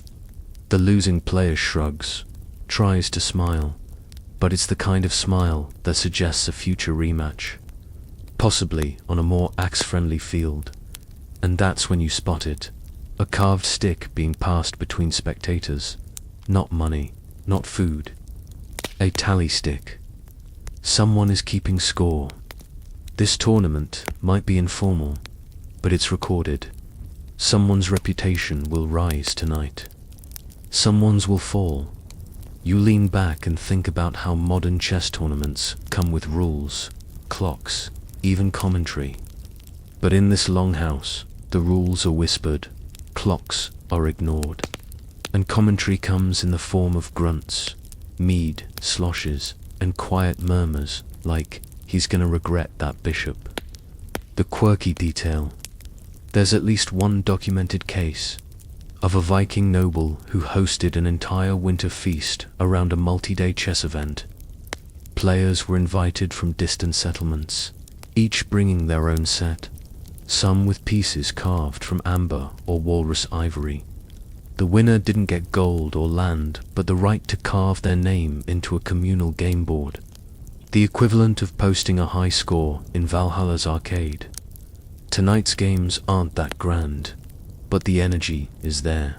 The losing player shrugs, tries to smile, but it's the kind of smile that suggests a future rematch, possibly on a more axe-friendly field. And that's when you spot it, a carved stick being passed between spectators. Not money, not food. A tally stick. Someone is keeping score. This tournament might be informal, but it's recorded. Someone's reputation will rise tonight. Someone's will fall. You lean back and think about how modern chess tournaments come with rules, clocks, even commentary. But in this longhouse, the rules are whispered, clocks are ignored, and commentary comes in the form of grunts, mead, sloshes, and quiet murmurs like, he's gonna regret that bishop. The quirky detail. There's at least one documented case of a Viking noble who hosted an entire winter feast around a multi-day chess event. Players were invited from distant settlements, each bringing their own set, some with pieces carved from amber or walrus ivory. The winner didn't get gold or land, but the right to carve their name into a communal game board, the equivalent of posting a high score in Valhalla's arcade. Tonight's games aren't that grand, but the energy is there.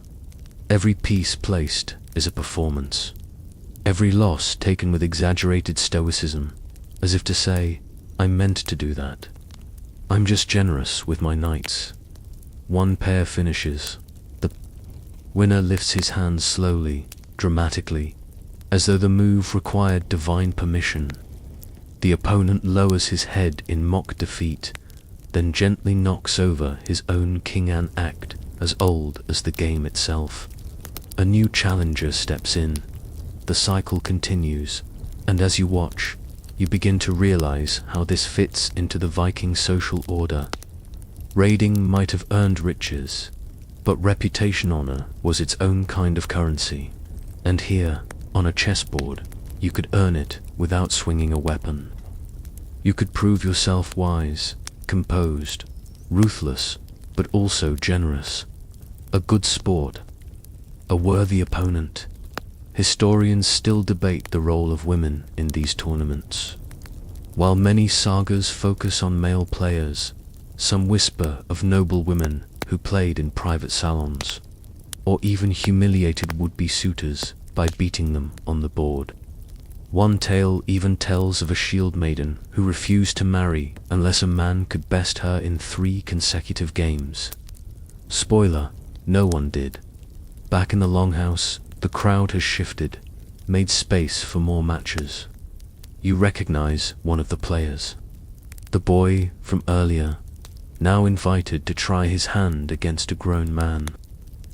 Every piece placed is a performance. Every loss taken with exaggerated stoicism, as if to say, I meant to do that. I'm just generous with my knights. 1 pair finishes. The winner lifts his hands slowly, dramatically, as though the move required divine permission. The opponent lowers his head in mock defeat, then gently knocks over his own king and act as old as the game itself. A new challenger steps in. The cycle continues, and as you watch, you begin to realize how this fits into the Viking social order. Raiding might have earned riches, but reputation honor was its own kind of currency. And here, on a chessboard, you could earn it without swinging a weapon. You could prove yourself wise, composed, ruthless, but also generous. A good sport, a worthy opponent. Historians still debate the role of women in these tournaments. While many sagas focus on male players, some whisper of noble women who played in private salons, or even humiliated would-be suitors by beating them on the board. One tale even tells of a shield maiden who refused to marry unless a man could best her in 3 consecutive games. Spoiler, no one did. Back in the longhouse, the crowd has shifted, made space for more matches. You recognize one of the players. The boy from earlier, now invited to try his hand against a grown man.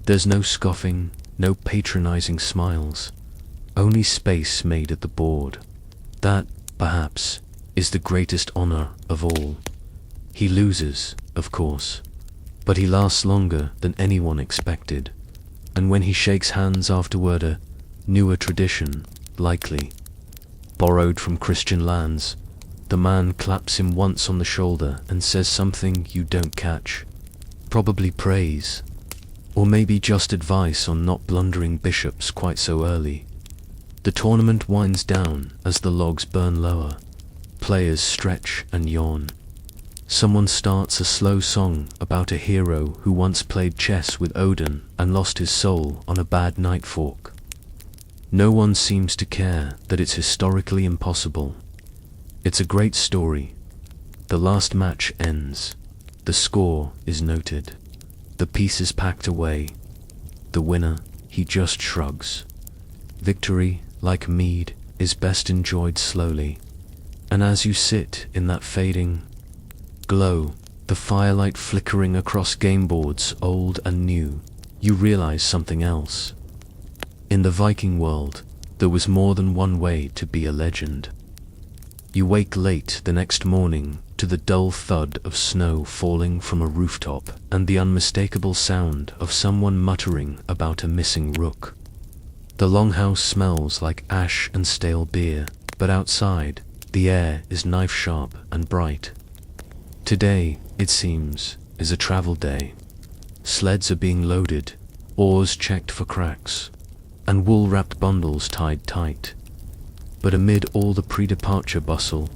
There's no scoffing, no patronizing smiles. Only space made at the board. That, perhaps, is the greatest honor of all. He loses, of course, but he lasts longer than anyone expected. And when he shakes hands afterward, a newer tradition, likely, borrowed from Christian lands, the man claps him once on the shoulder and says something you don't catch. Probably praise, or maybe just advice on not blundering bishops quite so early. The tournament winds down as the logs burn lower. Players stretch and yawn. Someone starts a slow song about a hero who once played chess with Odin and lost his soul on a bad night fork. No one seems to care that it's historically impossible. It's a great story. The last match ends. The score is noted. The pieces packed away. The winner, he just shrugs. Victory, like mead, is best enjoyed slowly. And as you sit in that fading glow, the firelight flickering across game boards old and new, you realize something else. In the Viking world, there was more than one way to be a legend. You wake late the next morning to the dull thud of snow falling from a rooftop and the unmistakable sound of someone muttering about a missing rook. The longhouse smells like ash and stale beer, but outside, the air is knife-sharp and bright. Today, it seems, is a travel day. Sleds are being loaded, oars checked for cracks, and wool-wrapped bundles tied tight. But amid all the pre-departure bustle,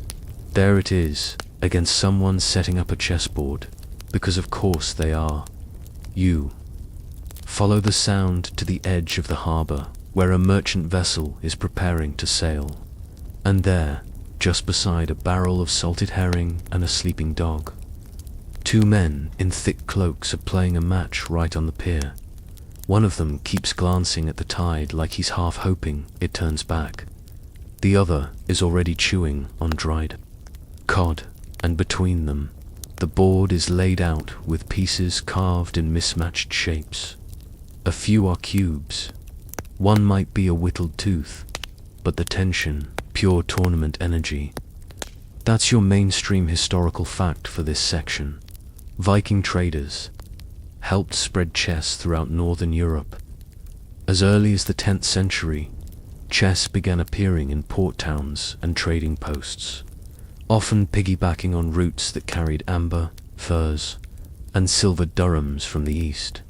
there it is, against someone setting up a chessboard, because of course they are. You follow the sound to the edge of the harbor, where a merchant vessel is preparing to sail. And there, just beside a barrel of salted herring and a sleeping dog, two men in thick cloaks are playing a match right on the pier. One of them keeps glancing at the tide like he's half hoping it turns back. The other is already chewing on dried cod, and between them, the board is laid out with pieces carved in mismatched shapes. A few are cubes. One might be a whittled tooth, but the tension, pure tournament energy. That's your mainstream historical fact for this section. Viking traders helped spread chess throughout northern Europe. As early as the 10th century, chess began appearing in port towns and trading posts, often piggybacking on routes that carried amber, furs, and silver dirhams from the east.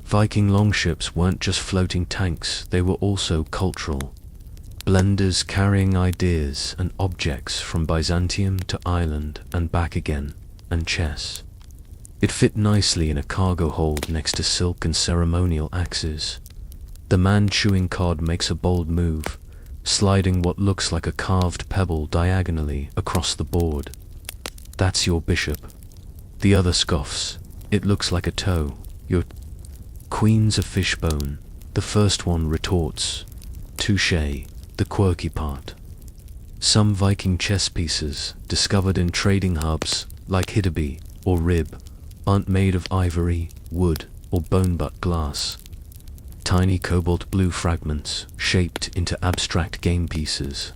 Viking longships weren't just floating tanks, they were also cultural blenders carrying ideas and objects from Byzantium to Ireland and back again, and chess. It fit nicely in a cargo hold next to silk and ceremonial axes. The man chewing cod makes a bold move, sliding what looks like a carved pebble diagonally across the board. That's your bishop. The other scoffs. It looks like a toe. Your queen's a fishbone. The first one retorts. Touché, the quirky part. Some Viking chess pieces, discovered in trading hubs like Hnefatafl or Rib, aren't made of ivory, wood, or bone-butt glass. Tiny cobalt blue fragments shaped into abstract game pieces.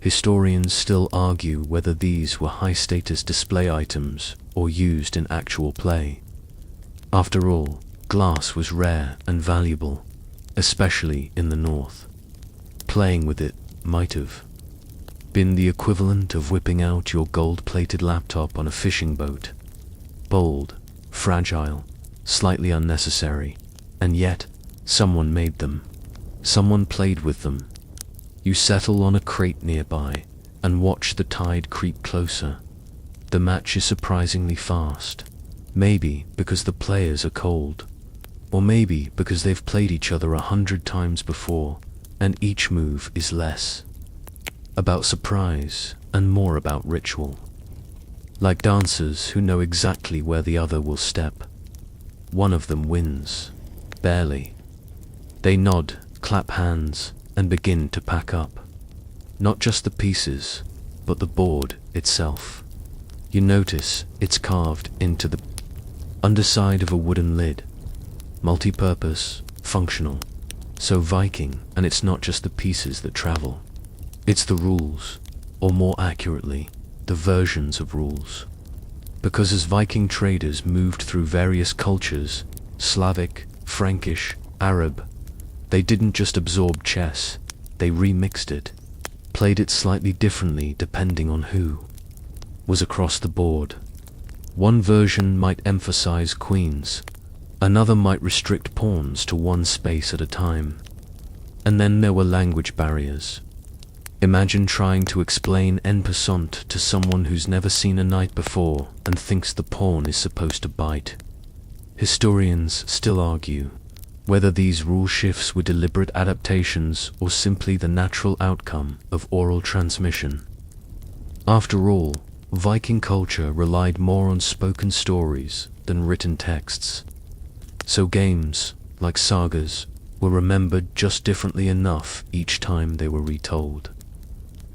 Historians still argue whether these were high-status display items or used in actual play. After all, glass was rare and valuable, especially in the north. Playing with it might have been the equivalent of whipping out your gold-plated laptop on a fishing boat. Bold, fragile, slightly unnecessary, and yet someone made them. Someone played with them. You settle on a crate nearby and watch the tide creep closer. The match is surprisingly fast. Maybe because the players are cold, or maybe because they've played each other 100 times before, and each move is less about surprise and more about ritual. Like dancers who know exactly where the other will step. One of them wins. Barely. They nod, clap hands, and begin to pack up. Not just the pieces, but the board itself. You notice it's carved into the underside of a wooden lid. Multi-purpose, functional. So Viking, and it's not just the pieces that travel. It's the rules, or more accurately, the versions of rules. Because as Viking traders moved through various cultures, Slavic, Frankish, Arab, they didn't just absorb chess, they remixed it, played it slightly differently depending on who was across the board. One version might emphasize queens, another might restrict pawns to one space at a time. And then there were language barriers. Imagine trying to explain en passant to someone who's never seen a knight before and thinks the pawn is supposed to bite. Historians still argue whether these rule shifts were deliberate adaptations or simply the natural outcome of oral transmission. After all, Viking culture relied more on spoken stories than written texts. So games, like sagas, were remembered just differently enough each time they were retold.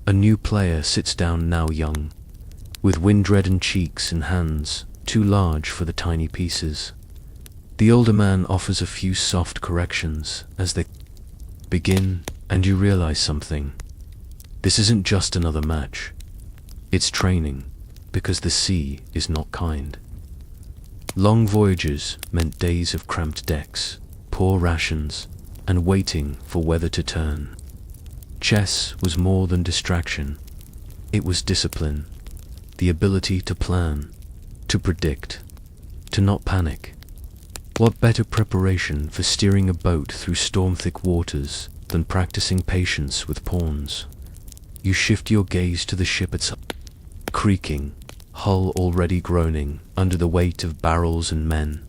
A new player sits down now young, with wind-reddened cheeks and hands too large for the tiny pieces. The older man offers a few soft corrections as they begin, and you realize something. This isn't just another match. It's training, because the sea is not kind. Long voyages meant days of cramped decks, poor rations, and waiting for weather to turn. Chess was more than distraction. It was discipline, the ability to plan, to predict, to not panic. What better preparation for steering a boat through storm-thick waters than practicing patience with pawns? You shift your gaze to the ship itself, creaking, hull already groaning under the weight of barrels and men.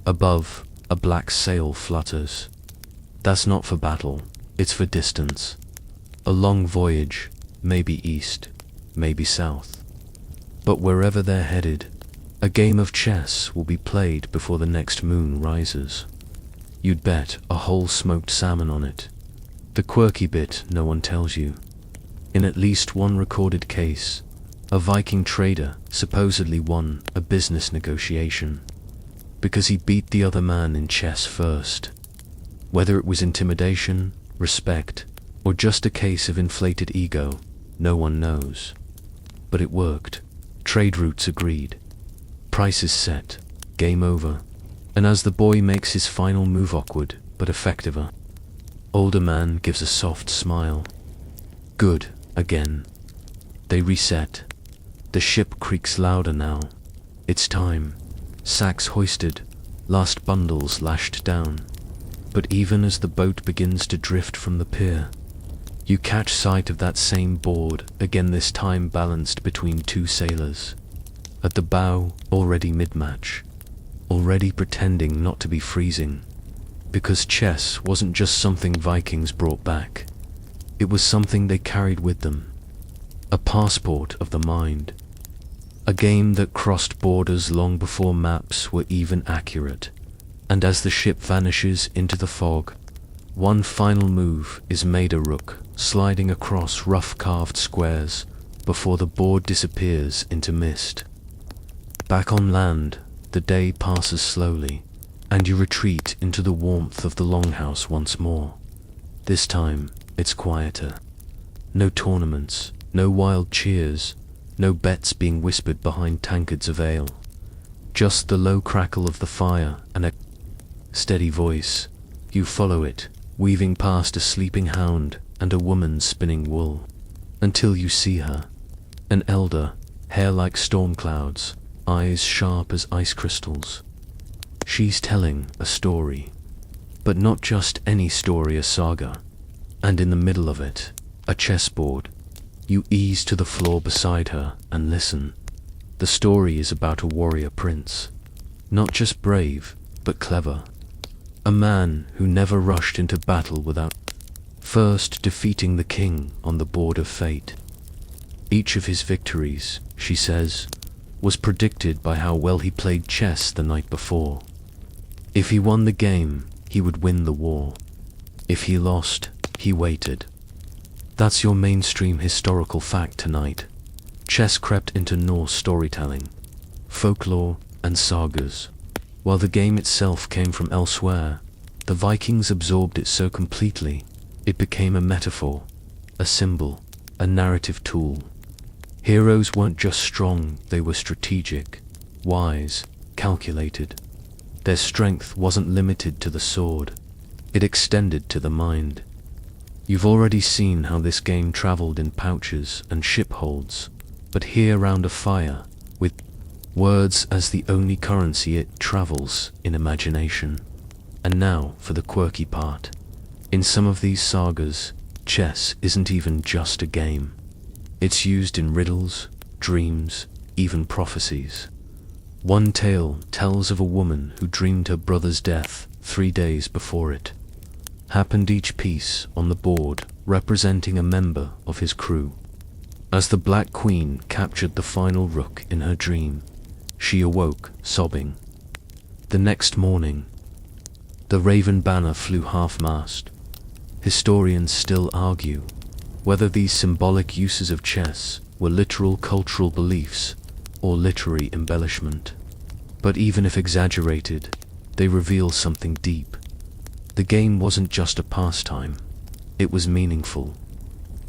Above, a black sail flutters. That's not for battle, it's for distance. A long voyage, maybe east, maybe south. But wherever they're headed, a game of chess will be played before the next moon rises. You'd bet a whole smoked salmon on it. The quirky bit no one tells you. In at least one recorded case, a Viking trader supposedly won a business negotiation because he beat the other man in chess first. Whether it was intimidation, respect, or just a case of inflated ego, no one knows. But it worked. Trade routes agreed. Prices set. Game over. And as the boy makes his final move, awkward but effective, older man gives a soft smile. Good, again. They reset. The ship creaks louder now. It's time. Sacks hoisted, last bundles lashed down. But even as the boat begins to drift from the pier, you catch sight of that same board, again this time balanced between two sailors. At the bow, already mid-match, already pretending not to be freezing. Because chess wasn't just something Vikings brought back. It was something they carried with them. A passport of the mind. A game that crossed borders long before maps were even accurate. And as the ship vanishes into the fog, one final move is made a rook, sliding across rough-carved squares before the board disappears into mist. Back on land, the day passes slowly, and you retreat into the warmth of the longhouse once more. This time, it's quieter. No tournaments, no wild cheers, no bets being whispered behind tankards of ale. Just the low crackle of the fire and a steady voice. You follow it, weaving past a sleeping hound and a woman spinning wool, until you see her. An elder, hair like storm clouds, eyes sharp as ice crystals. She's telling a story, but not just any story, a saga. And in the middle of it, a chessboard. You ease to the floor beside her and listen. The story is about a warrior prince, not just brave, but clever. A man who never rushed into battle without first defeating the king on the board of fate. Each of his victories, she says, was predicted by how well he played chess the night before. If he won the game, he would win the war. If he lost, he waited. That's your mainstream historical fact tonight. Chess crept into Norse storytelling, folklore, and sagas. While the game itself came from elsewhere, the Vikings absorbed it so completely, it became a metaphor, a symbol, a narrative tool. Heroes weren't just strong, they were strategic, wise, calculated. Their strength wasn't limited to the sword, it extended to the mind. You've already seen how this game traveled in pouches and ship holds, but here round a fire, with words as the only currency, it travels in imagination. And now for the quirky part. In some of these sagas, chess isn't even just a game. It's used in riddles, dreams, even prophecies. One tale tells of a woman who dreamed her brother's death 3 days before it happened, each piece on the board representing a member of his crew. As the Black Queen captured the final rook in her dream, she awoke, sobbing. The next morning, the Raven banner flew half-mast. Historians still argue whether these symbolic uses of chess were literal cultural beliefs or literary embellishment. But even if exaggerated, they reveal something deep. The game wasn't just a pastime, it was meaningful.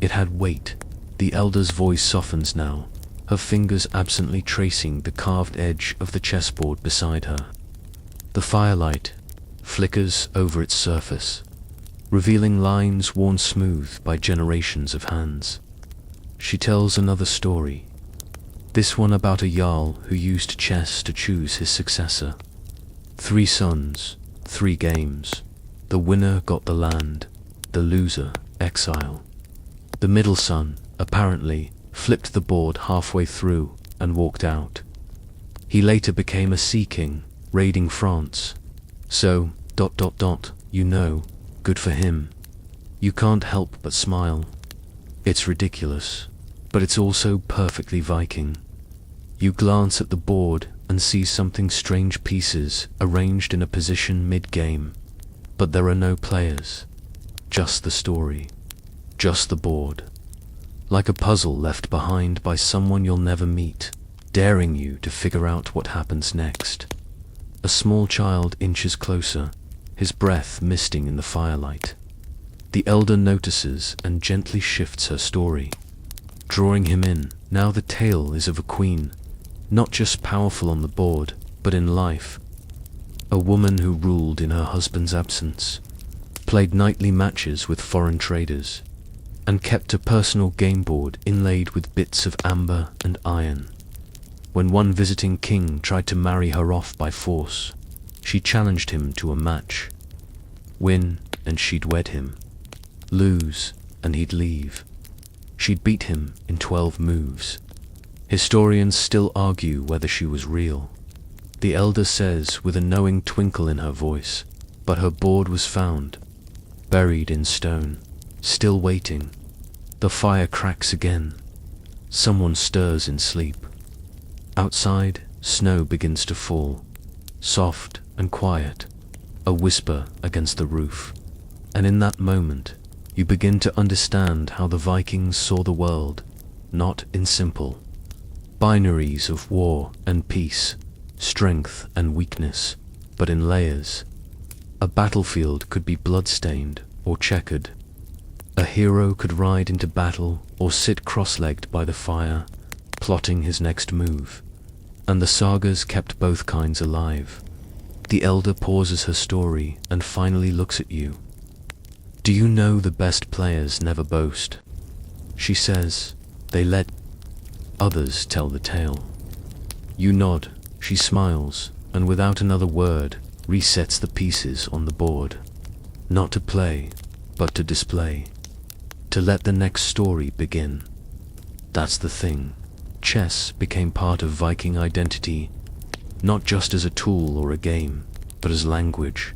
It had weight. The elder's voice softens now, her fingers absently tracing the carved edge of the chessboard beside her. The firelight flickers over its surface, revealing lines worn smooth by generations of hands. She tells another story, this one about a Jarl who used chess to choose his successor. 3 sons, 3 games. The winner got the land, the loser, exile. The middle son, apparently, flipped the board halfway through and walked out. He later became a sea king, raiding France. So, you know, good for him. You can't help but smile. It's ridiculous, but it's also perfectly Viking. You glance at the board and see something strange, pieces arranged in a position mid-game. But there are no players. Just the story. Just the board. Like a puzzle left behind by someone you'll never meet, daring you to figure out what happens next. A small child inches closer, his breath misting in the firelight. The elder notices and gently shifts her story, drawing him in. Now the tale is of a queen, not just powerful on the board, but in life. A woman who ruled in her husband's absence, played nightly matches with foreign traders, and kept a personal game board inlaid with bits of amber and iron. When one visiting king tried to marry her off by force, she challenged him to a match. Win, and she'd wed him. Lose, and he'd leave. She'd beat him in 12 moves. Historians still argue whether she was real. The elder says with a knowing twinkle in her voice, but her board was found, buried in stone, still waiting. The fire cracks again. Someone stirs in sleep. Outside, snow begins to fall, soft and quiet, a whisper against the roof. And in that moment, you begin to understand how the Vikings saw the world, not in simple binaries of war and peace, strength and weakness, but in layers. A battlefield could be blood-stained or checkered. A hero could ride into battle or sit cross-legged by the fire, plotting his next move. And the sagas kept both kinds alive. The elder pauses her story and finally looks at you. Do you know the best players never boast? She says, they let others tell the tale. You nod, she smiles, and without another word, resets the pieces on the board. Not to play, but to display. To let the next story begin. That's the thing. Chess became part of Viking identity, not just as a tool or a game, but as language.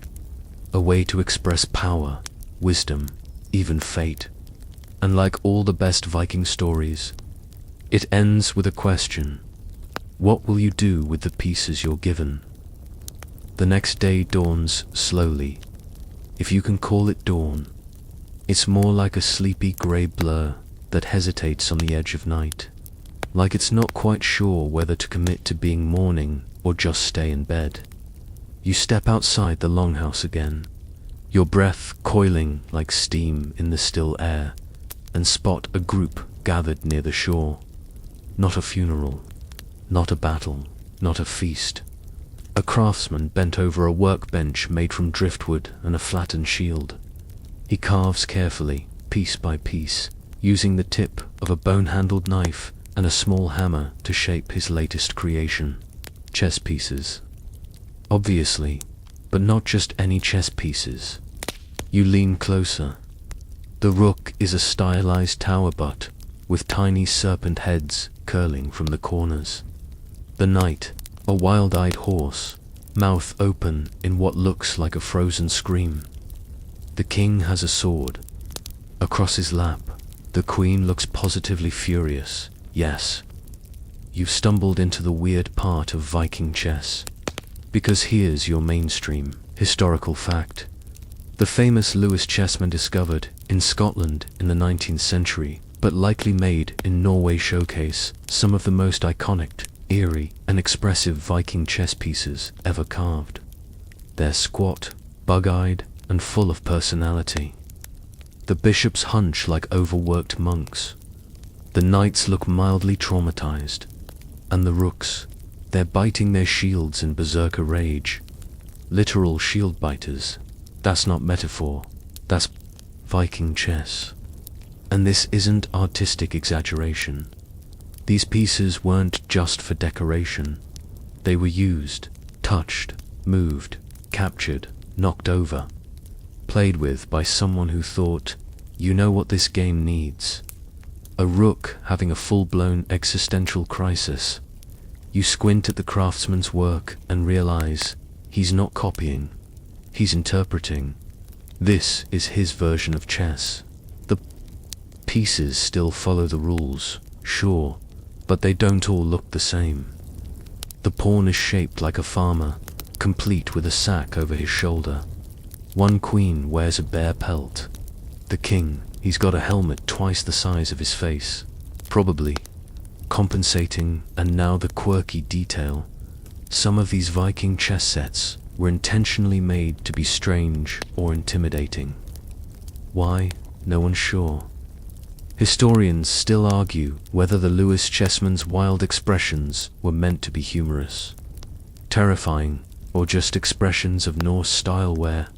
A way to express power, wisdom, even fate. And like all the best Viking stories, it ends with a question. What will you do with the pieces you're given? The next day dawns slowly, if you can call it dawn. It's more like a sleepy grey blur that hesitates on the edge of night, like it's not quite sure whether to commit to being morning or just stay in bed. You step outside the longhouse again, your breath coiling like steam in the still air, and spot a group gathered near the shore. Not a funeral, not a battle, not a feast. A craftsman bent over a workbench made from driftwood and a flattened shield. He carves carefully, piece by piece, using the tip of a bone-handled knife and a small hammer to shape his latest creation. Chess pieces. Obviously, but not just any chess pieces. You lean closer. The rook is a stylized tower butt, with tiny serpent heads curling from the corners. The knight, a wild-eyed horse, mouth open in what looks like a frozen scream. The king has a sword. Across his lap, the queen looks positively furious. Yes, you've stumbled into the weird part of Viking chess. Because here's your mainstream historical fact. The famous Lewis chessman discovered in Scotland in the 19th century, but likely made in Norway, showcase some of the most iconic, eerie, and expressive Viking chess pieces ever carved. They're squat, bug-eyed, and full of personality. The bishops hunch like overworked monks. The knights look mildly traumatized. And the rooks, they're biting their shields in berserker rage. Literal shield biters. That's not metaphor. That's Viking chess. And this isn't artistic exaggeration. These pieces weren't just for decoration. They were used, touched, moved, captured, knocked over, played with by someone who thought, you know what this game needs. A rook having a full-blown existential crisis. You squint at the craftsman's work and realize he's not copying, he's interpreting. This is his version of chess. The pieces still follow the rules, sure, but they don't all look the same. The pawn is shaped like a farmer, complete with a sack over his shoulder. One queen wears a bear pelt. The king, he's got a helmet twice the size of his face, probably compensating. And now the quirky detail. Some of these Viking chess sets were intentionally made to be strange or intimidating. Why? No one's sure. Historians still argue whether the Lewis chessman's wild expressions were meant to be humorous, terrifying, or just expressions of Norse style where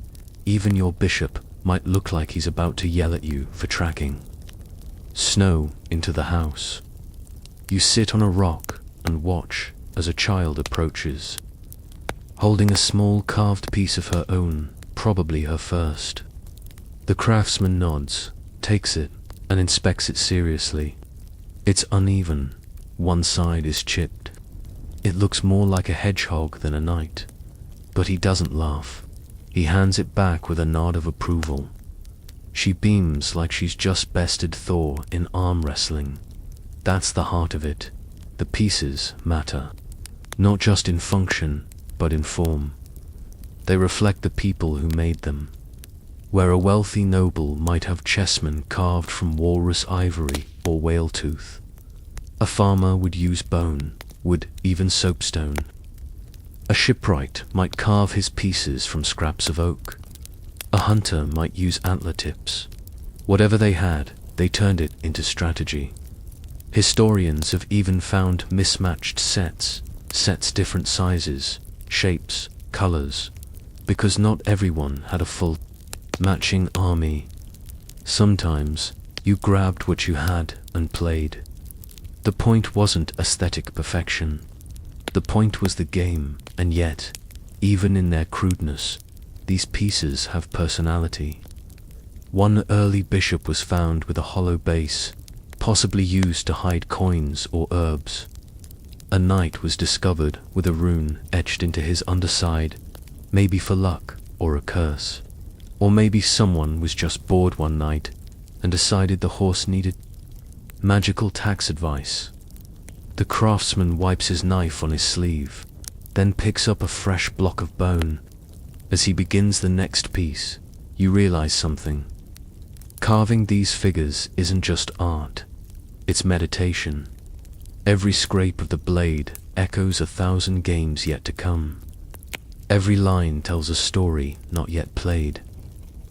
even your bishop might look like he's about to yell at you for tracking. Snow into the house. You sit on a rock and watch as a child approaches, holding a small carved piece of her own, probably her first. The craftsman nods, takes it, and inspects it seriously. It's uneven. One side is chipped. It looks more like a hedgehog than a knight. But he doesn't laugh. He hands it back with a nod of approval. She beams like she's just bested Thor in arm wrestling. That's the heart of it. The pieces matter. Not just in function, but in form. They reflect the people who made them. Where a wealthy noble might have chessmen carved from walrus ivory or whale tooth, a farmer would use bone, wood, even soapstone. A shipwright might carve his pieces from scraps of oak. A hunter might use antler tips. Whatever they had, they turned it into strategy. Historians have even found mismatched sets different sizes, shapes, colors, because not everyone had a full matching army. Sometimes you grabbed what you had and played. The point wasn't aesthetic perfection. The point was the game, and yet, even in their crudeness, these pieces have personality. One early bishop was found with a hollow base, possibly used to hide coins or herbs. A knight was discovered with a rune etched into his underside, maybe for luck or a curse. Or maybe someone was just bored one night and decided the horse needed magical tax advice. The craftsman wipes his knife on his sleeve, then picks up a fresh block of bone. As he begins the next piece, you realize something. Carving these figures isn't just art, it's meditation. Every scrape of the blade echoes 1,000 games yet to come. Every line tells a story not yet played.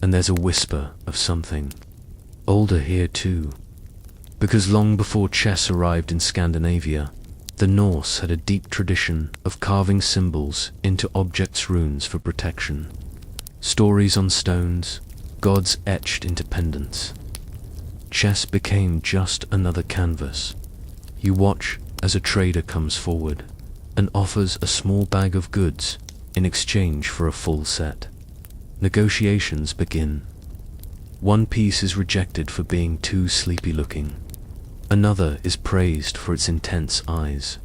And there's a whisper of something older here too. Because long before chess arrived in Scandinavia, the Norse had a deep tradition of carving symbols into objects' runes for protection. Stories on stones, gods etched into pendants. Chess became just another canvas. You watch as a trader comes forward and offers a small bag of goods in exchange for a full set. Negotiations begin. One piece is rejected for being too sleepy looking. Another is praised for its intense eyes.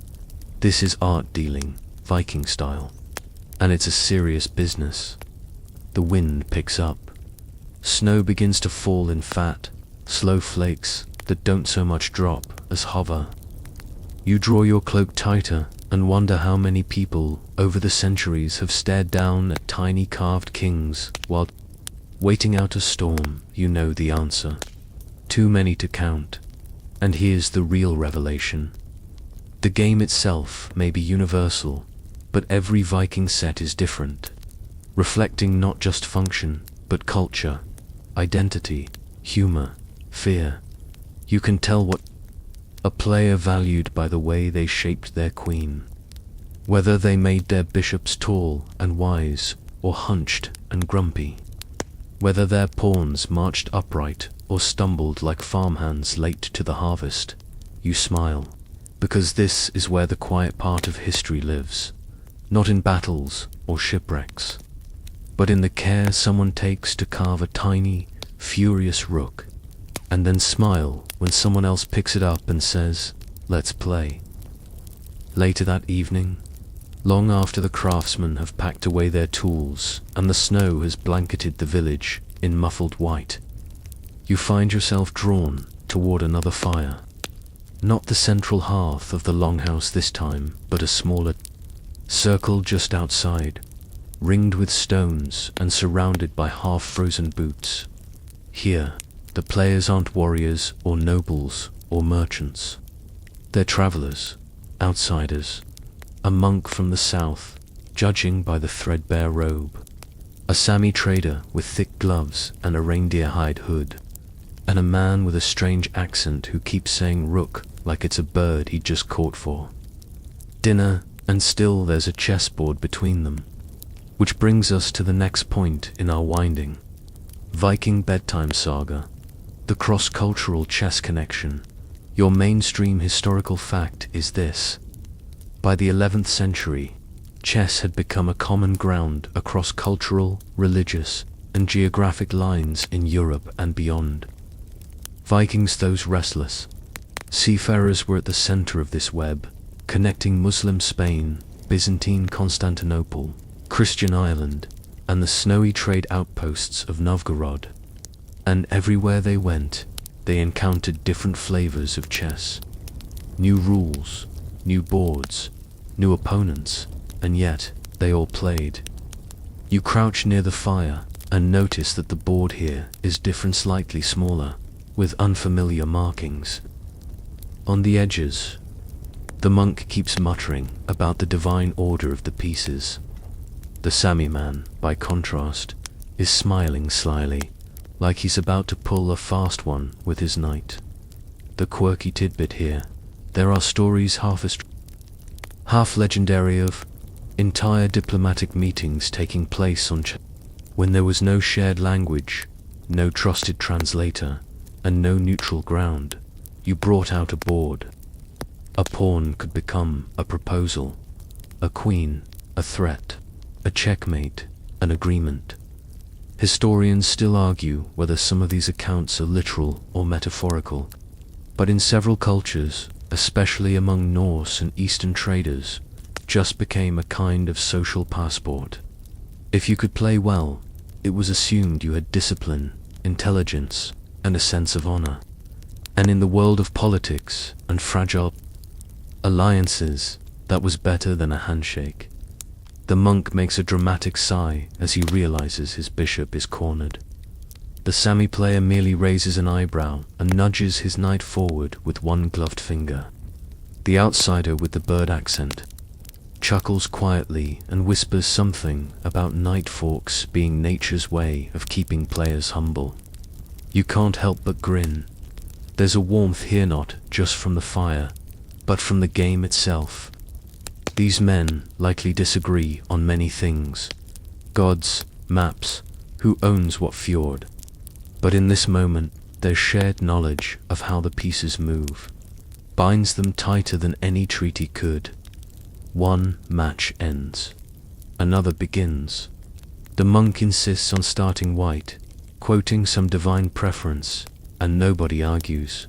This is art dealing, Viking style. And it's a serious business. The wind picks up. Snow begins to fall in fat, slow flakes that don't so much drop as hover. You draw your cloak tighter and wonder how many people over the centuries have stared down at tiny carved kings while waiting out a storm. You know the answer. Too many to count. And here's the real revelation. The game itself may be universal, but every Viking set is different, reflecting not just function, but culture, identity, humor, fear. You can tell what a player valued by the way they shaped their queen, whether they made their bishops tall and wise or hunched and grumpy, whether their pawns marched upright or stumbled like farmhands late to the harvest. You smile, because this is where the quiet part of history lives, not in battles or shipwrecks, but in the care someone takes to carve a tiny, furious rook, and then smile when someone else picks it up and says, "Let's play." Later that evening, long after the craftsmen have packed away their tools and the snow has blanketed the village in muffled white, you find yourself drawn toward another fire. Not the central hearth of the longhouse this time, but a smaller circle just outside, ringed with stones and surrounded by half-frozen boots. Here, the players aren't warriors or nobles or merchants. They're travelers, outsiders, a monk from the south, judging by the threadbare robe, a Sami trader with thick gloves and a reindeer hide hood, and a man with a strange accent who keeps saying rook like it's a bird he just caught for dinner, and still there's a chessboard between them. Which brings us to the next point in our winding Viking bedtime saga, the cross-cultural chess connection. Your mainstream historical fact is this. By the 11th century, chess had become a common ground across cultural, religious, and geographic lines in Europe and beyond. Vikings, those restless seafarers, were at the center of this web, connecting Muslim Spain, Byzantine Constantinople, Christian Ireland, and the snowy trade outposts of Novgorod. And everywhere they went, they encountered different flavors of chess. New rules, new boards, new opponents, and yet they all played. You crouch near the fire and notice that the board here is different, slightly smaller, with unfamiliar markings. On the edges, the monk keeps muttering about the divine order of the pieces. The Sami man, by contrast, is smiling slyly, like he's about to pull a fast one with his knight. The quirky tidbit here, there are stories half legendary of entire diplomatic meetings taking place on when there was no shared language, no trusted translator, and no neutral ground. You brought out a board. A pawn could become a proposal, a queen, a threat, a checkmate, an agreement. Historians still argue whether some of these accounts are literal or metaphorical, but in several cultures, especially among Norse and Eastern traders, just became a kind of social passport. If you could play well, it was assumed you had discipline, intelligence, and a sense of honor. And in the world of politics and fragile alliances, that was better than a handshake. The monk makes a dramatic sigh as he realizes his bishop is cornered. The Sami player merely raises an eyebrow and nudges his knight forward with one gloved finger. The outsider with the bird accent chuckles quietly and whispers something about knight forks being nature's way of keeping players humble. You can't help but grin. There's a warmth here, not just from the fire, but from the game itself. These men likely disagree on many things. Gods, maps, who owns what fjord. But in this moment, their shared knowledge of how the pieces move binds them tighter than any treaty could. One match ends. Another begins. The monk insists on starting white, quoting some divine preference, and nobody argues.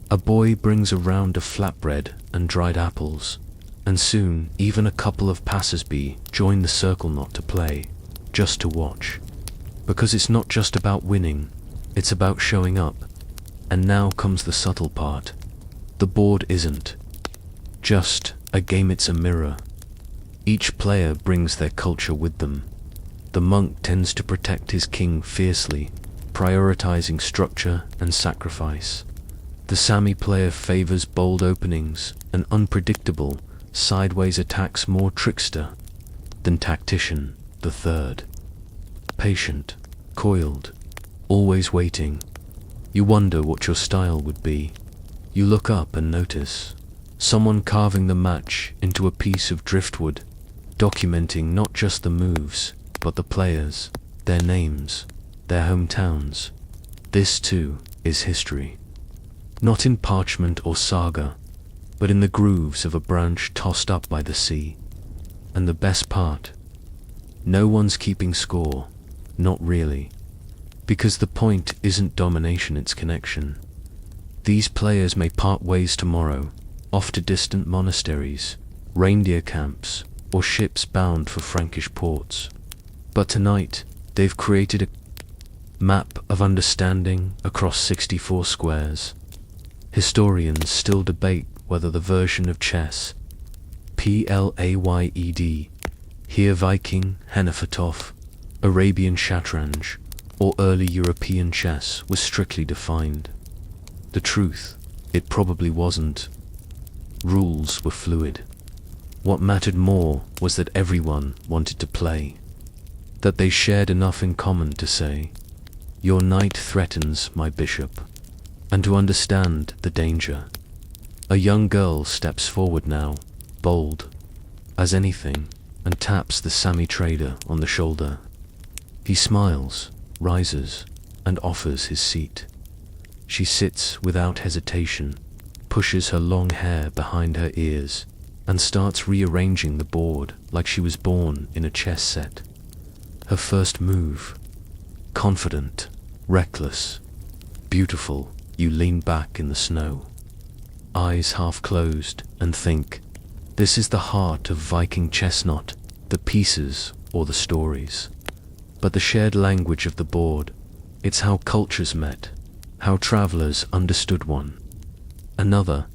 A boy brings around a flatbread and dried apples, and soon even a couple of passers-by join the circle not to play, just to watch. Because it's not just about winning, it's about showing up. And now comes the subtle part. The board isn't just a game, it's a mirror. Each player brings their culture with them. The monk tends to protect his king fiercely, prioritizing structure and sacrifice. The Sami player favors bold openings and unpredictable, sideways attacks, more trickster than tactician. The third, patient, coiled, always waiting. You wonder what your style would be. You look up and notice someone carving the match into a piece of driftwood, documenting not just the moves, but the players, their names, their hometowns. This too is history. Not in parchment or saga, but in the grooves of a branch tossed up by the sea. And the best part, no one's keeping score, not really. Because the point isn't domination, it's connection. These players may part ways tomorrow, off to distant monasteries, reindeer camps, or ships bound for Frankish ports. But tonight, they've created a map of understanding across 64 squares. Historians still debate whether the version of chess, played, here Viking, Hnefatafl, Arabian Shatranj, or early European chess was strictly defined. The truth, it probably wasn't. Rules were fluid. What mattered more was that everyone wanted to play. That they shared enough in common to say, "Your knight threatens my bishop," and to understand the danger. A young girl steps forward now, bold as anything, and taps the Sami trader on the shoulder. He smiles, rises, and offers his seat. She sits without hesitation, pushes her long hair behind her ears, and starts rearranging the board like she was born in a chess set. Her first move, confident, reckless, beautiful. You lean back in the snow, eyes half closed, and think, this is the heart of Viking chess, not the pieces or the stories, but the shared language of the board. It's how cultures met, how travelers understood one another,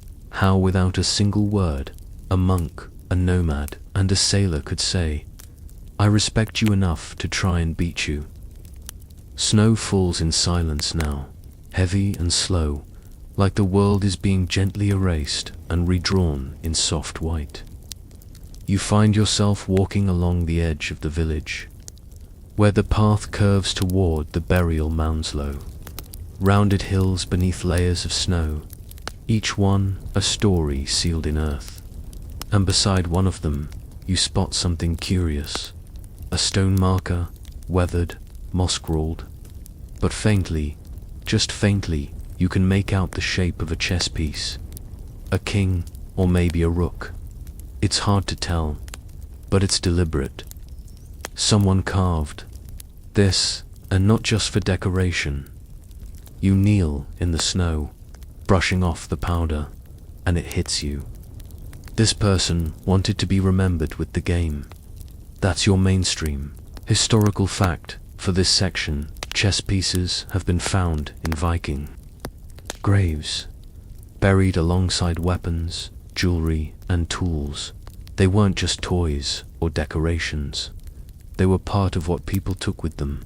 how without a single word, a monk, a nomad, and a sailor could say, "I respect you enough to try and beat you." Snow falls in silence now, heavy and slow, like the world is being gently erased and redrawn in soft white. You find yourself walking along the edge of the village, where the path curves toward the burial mounds low, rounded hills beneath layers of snow, each one a story sealed in earth. And beside one of them, you spot something curious, a stone marker, weathered, moss-scrawled, but faintly, just faintly, you can make out the shape of a chess piece, a king, or maybe a rook. It's hard to tell, but it's deliberate. Someone carved this, and not just for decoration. You kneel in the snow, brushing off the powder, and it hits you. This person wanted to be remembered with the game. That's your mainstream historical fact for this section. Chess pieces have been found in Viking graves, buried alongside weapons, jewelry, and tools. They weren't just toys or decorations. They were part of what people took with them.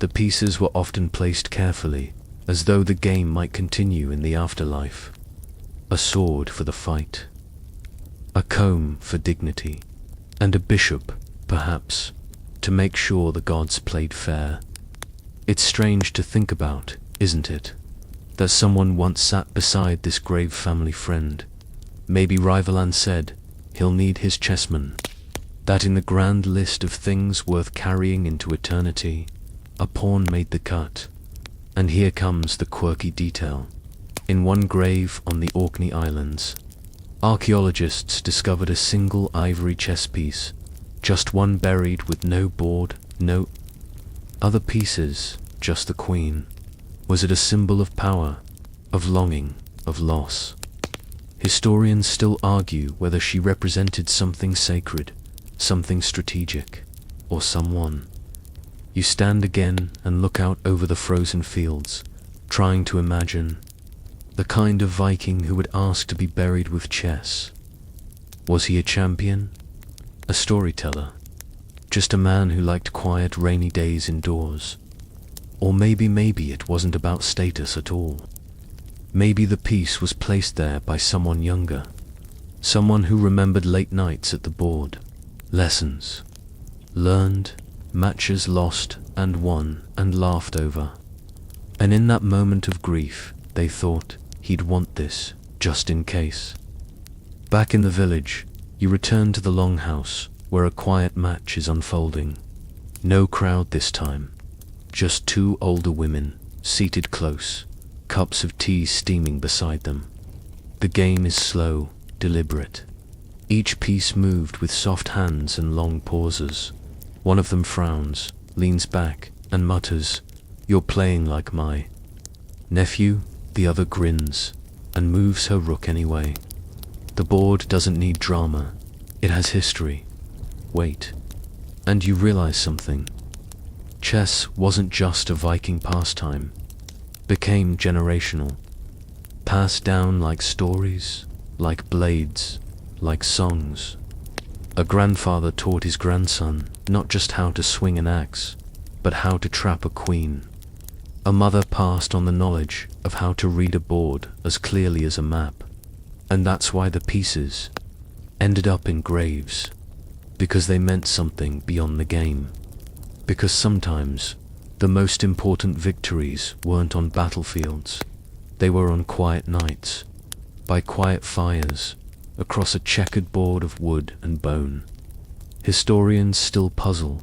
The pieces were often placed carefully, as though the game might continue in the afterlife. A sword for the fight, a comb for dignity, and a bishop, perhaps, to make sure the gods played fair. It's strange to think about, isn't it, that someone once sat beside this grave family friend. Maybe Rivalan said, he'll need his chessman. That in the grand list of things worth carrying into eternity, a pawn made the cut. And here comes the quirky detail. In one grave on the Orkney Islands, archaeologists discovered a single ivory chess piece, just one buried with no board, no other pieces, just the queen? Was it a symbol of power, of longing, of loss? Historians still argue whether she represented something sacred, something strategic, or someone. You stand again and look out over the frozen fields, trying to imagine the kind of Viking who would ask to be buried with chess. Was he a champion? A storyteller? Just a man who liked quiet, rainy days indoors? Or maybe it wasn't about status at all. Maybe the piece was placed there by someone younger, someone who remembered late nights at the board, lessons learned, matches lost and won and laughed over. And in that moment of grief, they thought he'd want this, just in case. Back in the village, you return to the longhouse, where a quiet match is unfolding. No crowd this time, just two older women, seated close, cups of tea steaming beside them. The game is slow, deliberate. Each piece moved with soft hands and long pauses. One of them frowns, leans back, and mutters, "You're playing like my nephew." The other grins, and moves her rook anyway. The board doesn't need drama, it has history. Wait, and you realize something. Chess wasn't just a Viking pastime, became generational, passed down like stories, like blades, like songs. A grandfather taught his grandson not just how to swing an axe, but how to trap a queen. A mother passed on the knowledge of how to read a board as clearly as a map. And that's why the pieces ended up in graves, because they meant something beyond the game. Because sometimes the most important victories weren't on battlefields, they were on quiet nights, by quiet fires, across a checkered board of wood and bone. Historians still puzzle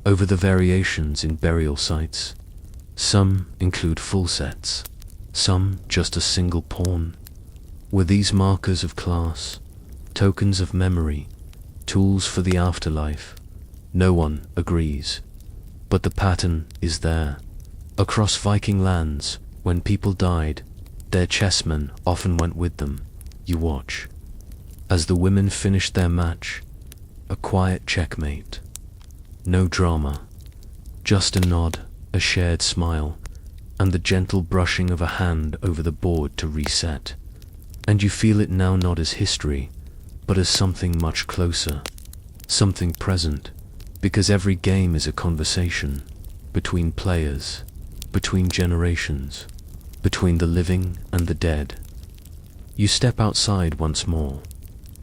over the variations in burial sites. Some include full sets, some just a single pawn. Were these markers of class, tokens of memory, tools for the afterlife? No one agrees. But the pattern is there. Across Viking lands, when people died, their chessmen often went with them. You watch as the women finished their match, a quiet checkmate. No drama, just a nod, a shared smile, and the gentle brushing of a hand over the board to reset. And you feel it now not as history, but as something much closer, something present, because every game is a conversation between players, between generations, between the living and the dead. You step outside once more,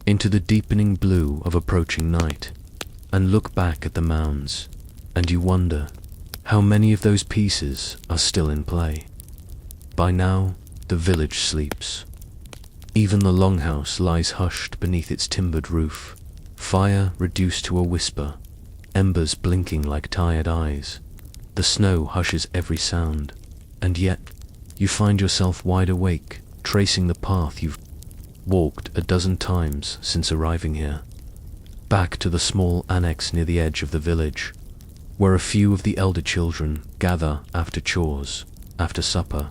into the deepening blue of approaching night, and look back at the mounds, and you wonder how many of those pieces are still in play. By now, the village sleeps. Even the longhouse lies hushed beneath its timbered roof, fire reduced to a whisper, embers blinking like tired eyes. The snow hushes every sound, and yet you find yourself wide awake, tracing the path you've walked a dozen times since arriving here. Back to the small annex near the edge of the village, where a few of the elder children gather after chores, after supper,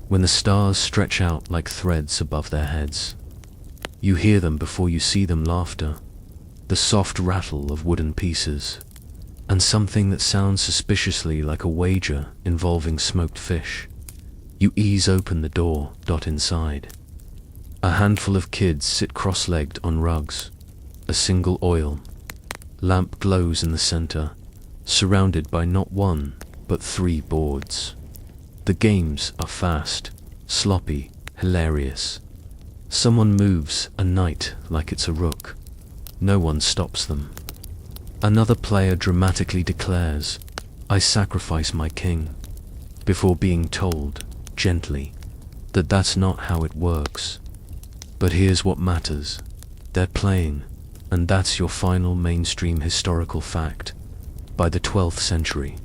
when the stars stretch out like threads above their heads. You hear them before you see them: laughter, the soft rattle of wooden pieces, and something that sounds suspiciously like a wager involving smoked fish. You ease open the door. Inside, a handful of kids sit cross-legged on rugs. A single oil lamp glows in the center, surrounded by not one, but 3 boards. The games are fast, sloppy, hilarious. Someone moves a knight like it's a rook. No one stops them. Another player dramatically declares, "I sacrifice my king," before being told, gently, that that's not how it works. But here's what matters. They're playing, and that's your final mainstream historical fact. By the 12th century,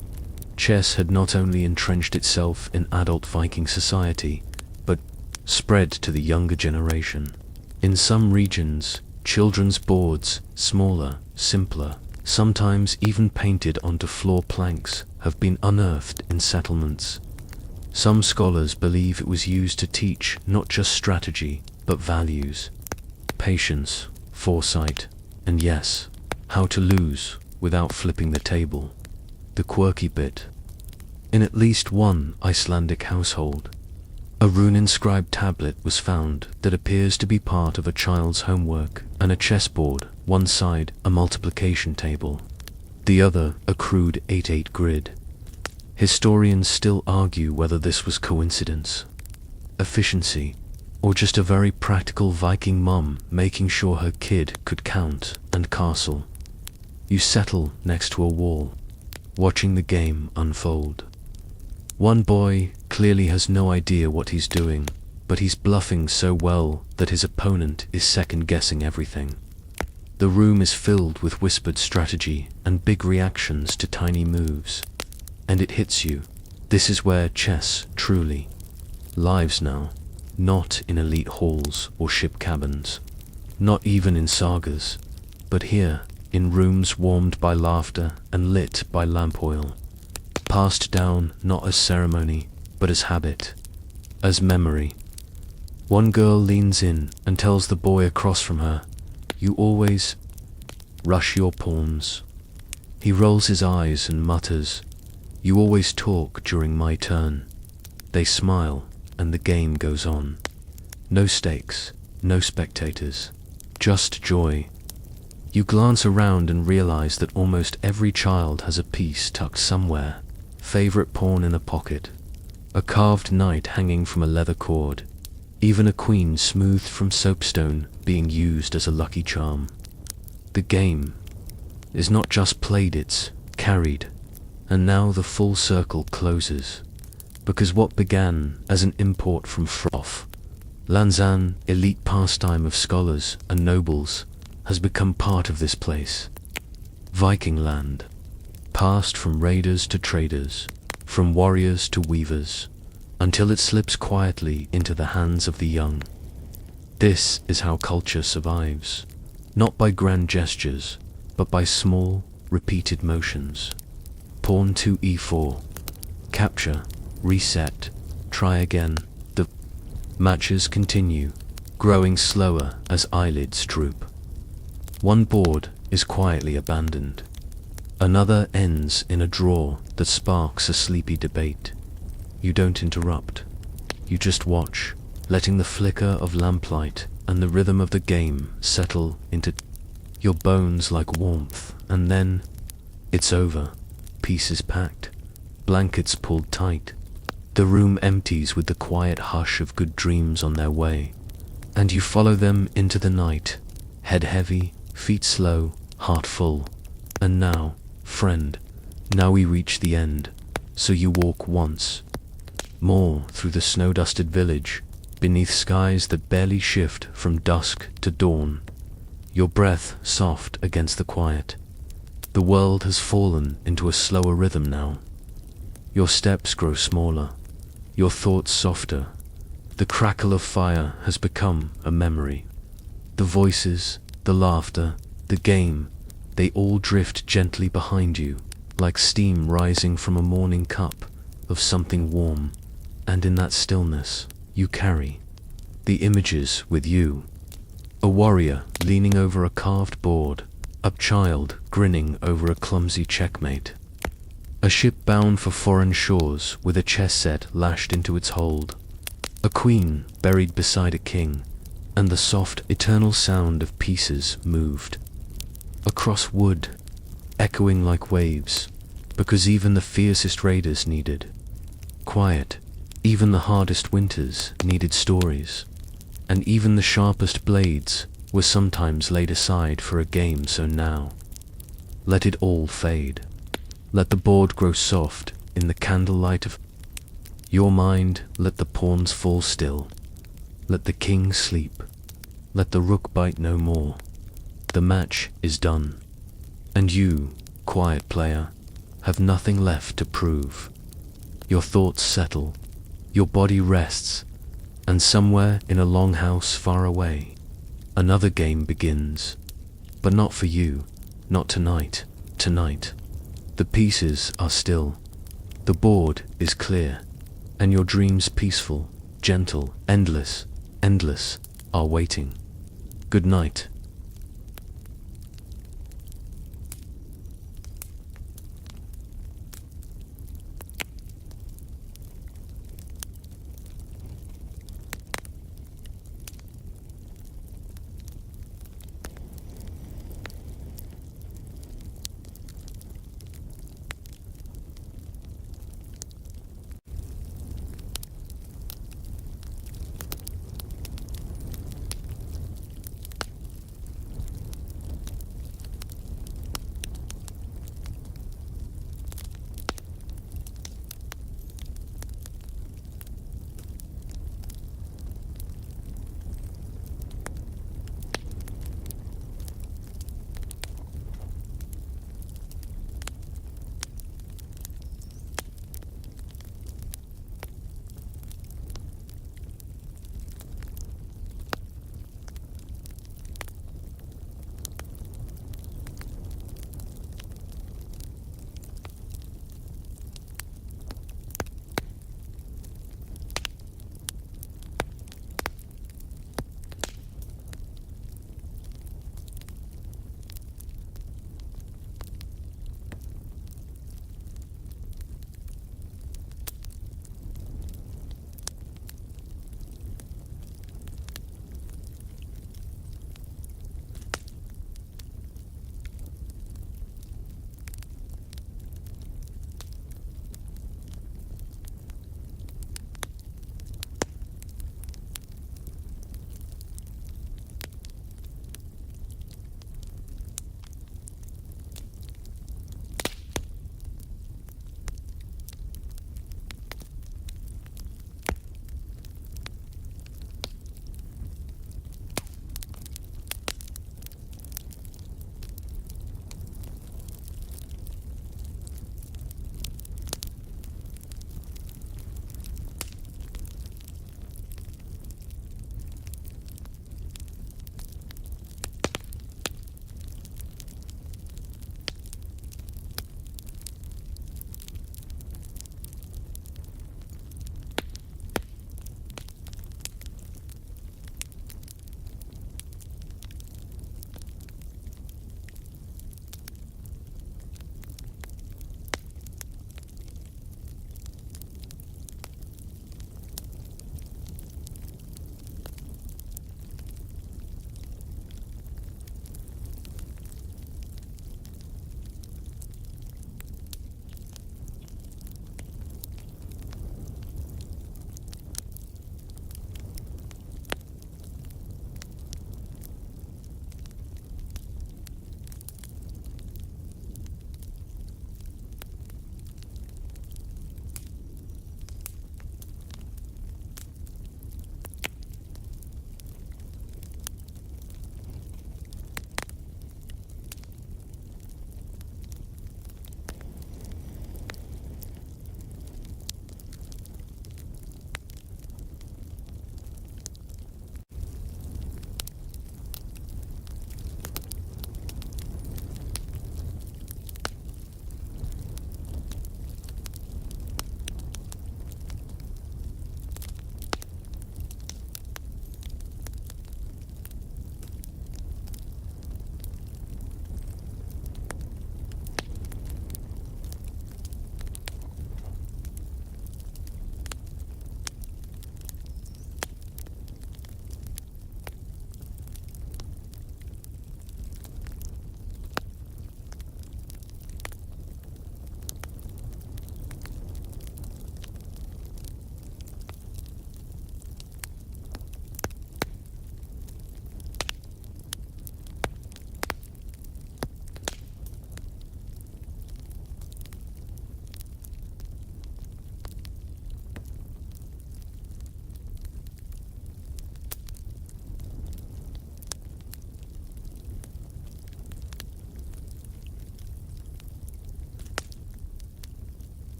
chess had not only entrenched itself in adult Viking society, but spread to the younger generation. In some regions, children's boards, smaller, simpler, sometimes even painted onto floor planks, have been unearthed in settlements. Some scholars believe it was used to teach not just strategy, but values, patience, foresight, and yes, how to lose without flipping the table. The quirky bit. In at least one Icelandic household, a rune-inscribed tablet was found that appears to be part of a child's homework, and a chessboard, one side a multiplication table, the other a crude 8-8 grid. Historians still argue whether this was coincidence, efficiency, or just a very practical Viking mum making sure her kid could count and castle. You settle next to a wall, watching the game unfold. One boy clearly has no idea what he's doing, but he's bluffing so well that his opponent is second-guessing everything. The room is filled with whispered strategy and big reactions to tiny moves. And it hits you. This is where chess truly lives now, not in elite halls or ship cabins, not even in sagas, but here, in rooms warmed by laughter and lit by lamp oil. Passed down not as ceremony, but as habit, as memory. One girl leans in and tells the boy across from her, "You always rush your pawns." He rolls his eyes and mutters, "You always talk during my turn." They smile, and the game goes on. No stakes, no spectators, just joy. You glance around and realize that almost every child has a piece tucked somewhere. Favorite pawn in a pocket, a carved knight hanging from a leather cord, even a queen smoothed from soapstone being used as a lucky charm. The game is not just played, it's carried. And now the full circle closes, because what began as an import from Froth, Lanzan, elite pastime of scholars and nobles, has become part of this place. Viking land, passed from raiders to traders, from warriors to weavers, until it slips quietly into the hands of the young. This is how culture survives, not by grand gestures, but by small, repeated motions. Pawn to e4, capture, reset, try again. The matches continue, growing slower as eyelids droop. One board is quietly abandoned. Another ends in a draw that sparks a sleepy debate. You don't interrupt. You just watch, letting the flicker of lamplight and the rhythm of the game settle into your bones like warmth, and then it's over. Pieces packed, blankets pulled tight. The room empties with the quiet hush of good dreams on their way, and you follow them into the night, head heavy, feet slow, heart full. And now, friend, now we reach the end, so you walk once more through the snow-dusted village, beneath skies that barely shift from dusk to dawn, your breath soft against the quiet. The world has fallen into a slower rhythm now. Your steps grow smaller, your thoughts softer. The crackle of fire has become a memory. The voices, the laughter, the game, they all drift gently behind you, like steam rising from a morning cup of something warm. And in that stillness, you carry the images with you. A warrior leaning over a carved board, a child grinning over a clumsy checkmate. A ship bound for foreign shores with a chess set lashed into its hold. A queen buried beside a king, and the soft, eternal sound of pieces moved across wood, echoing like waves, because even the fiercest raiders needed quiet. Even the hardest winters needed stories, and even the sharpest blades were sometimes laid aside for a game. So now, let it all fade. Let the board grow soft in the candlelight of your mind. Let the pawns fall still. Let the king sleep. Let the rook bite no more. The match is done, and you, quiet player, have nothing left to prove. Your thoughts settle, your body rests, and somewhere in a longhouse far away, another game begins. But not for you, not tonight. Tonight, the pieces are still, The board is clear, and your dreams peaceful, gentle, endless, are waiting. Good night.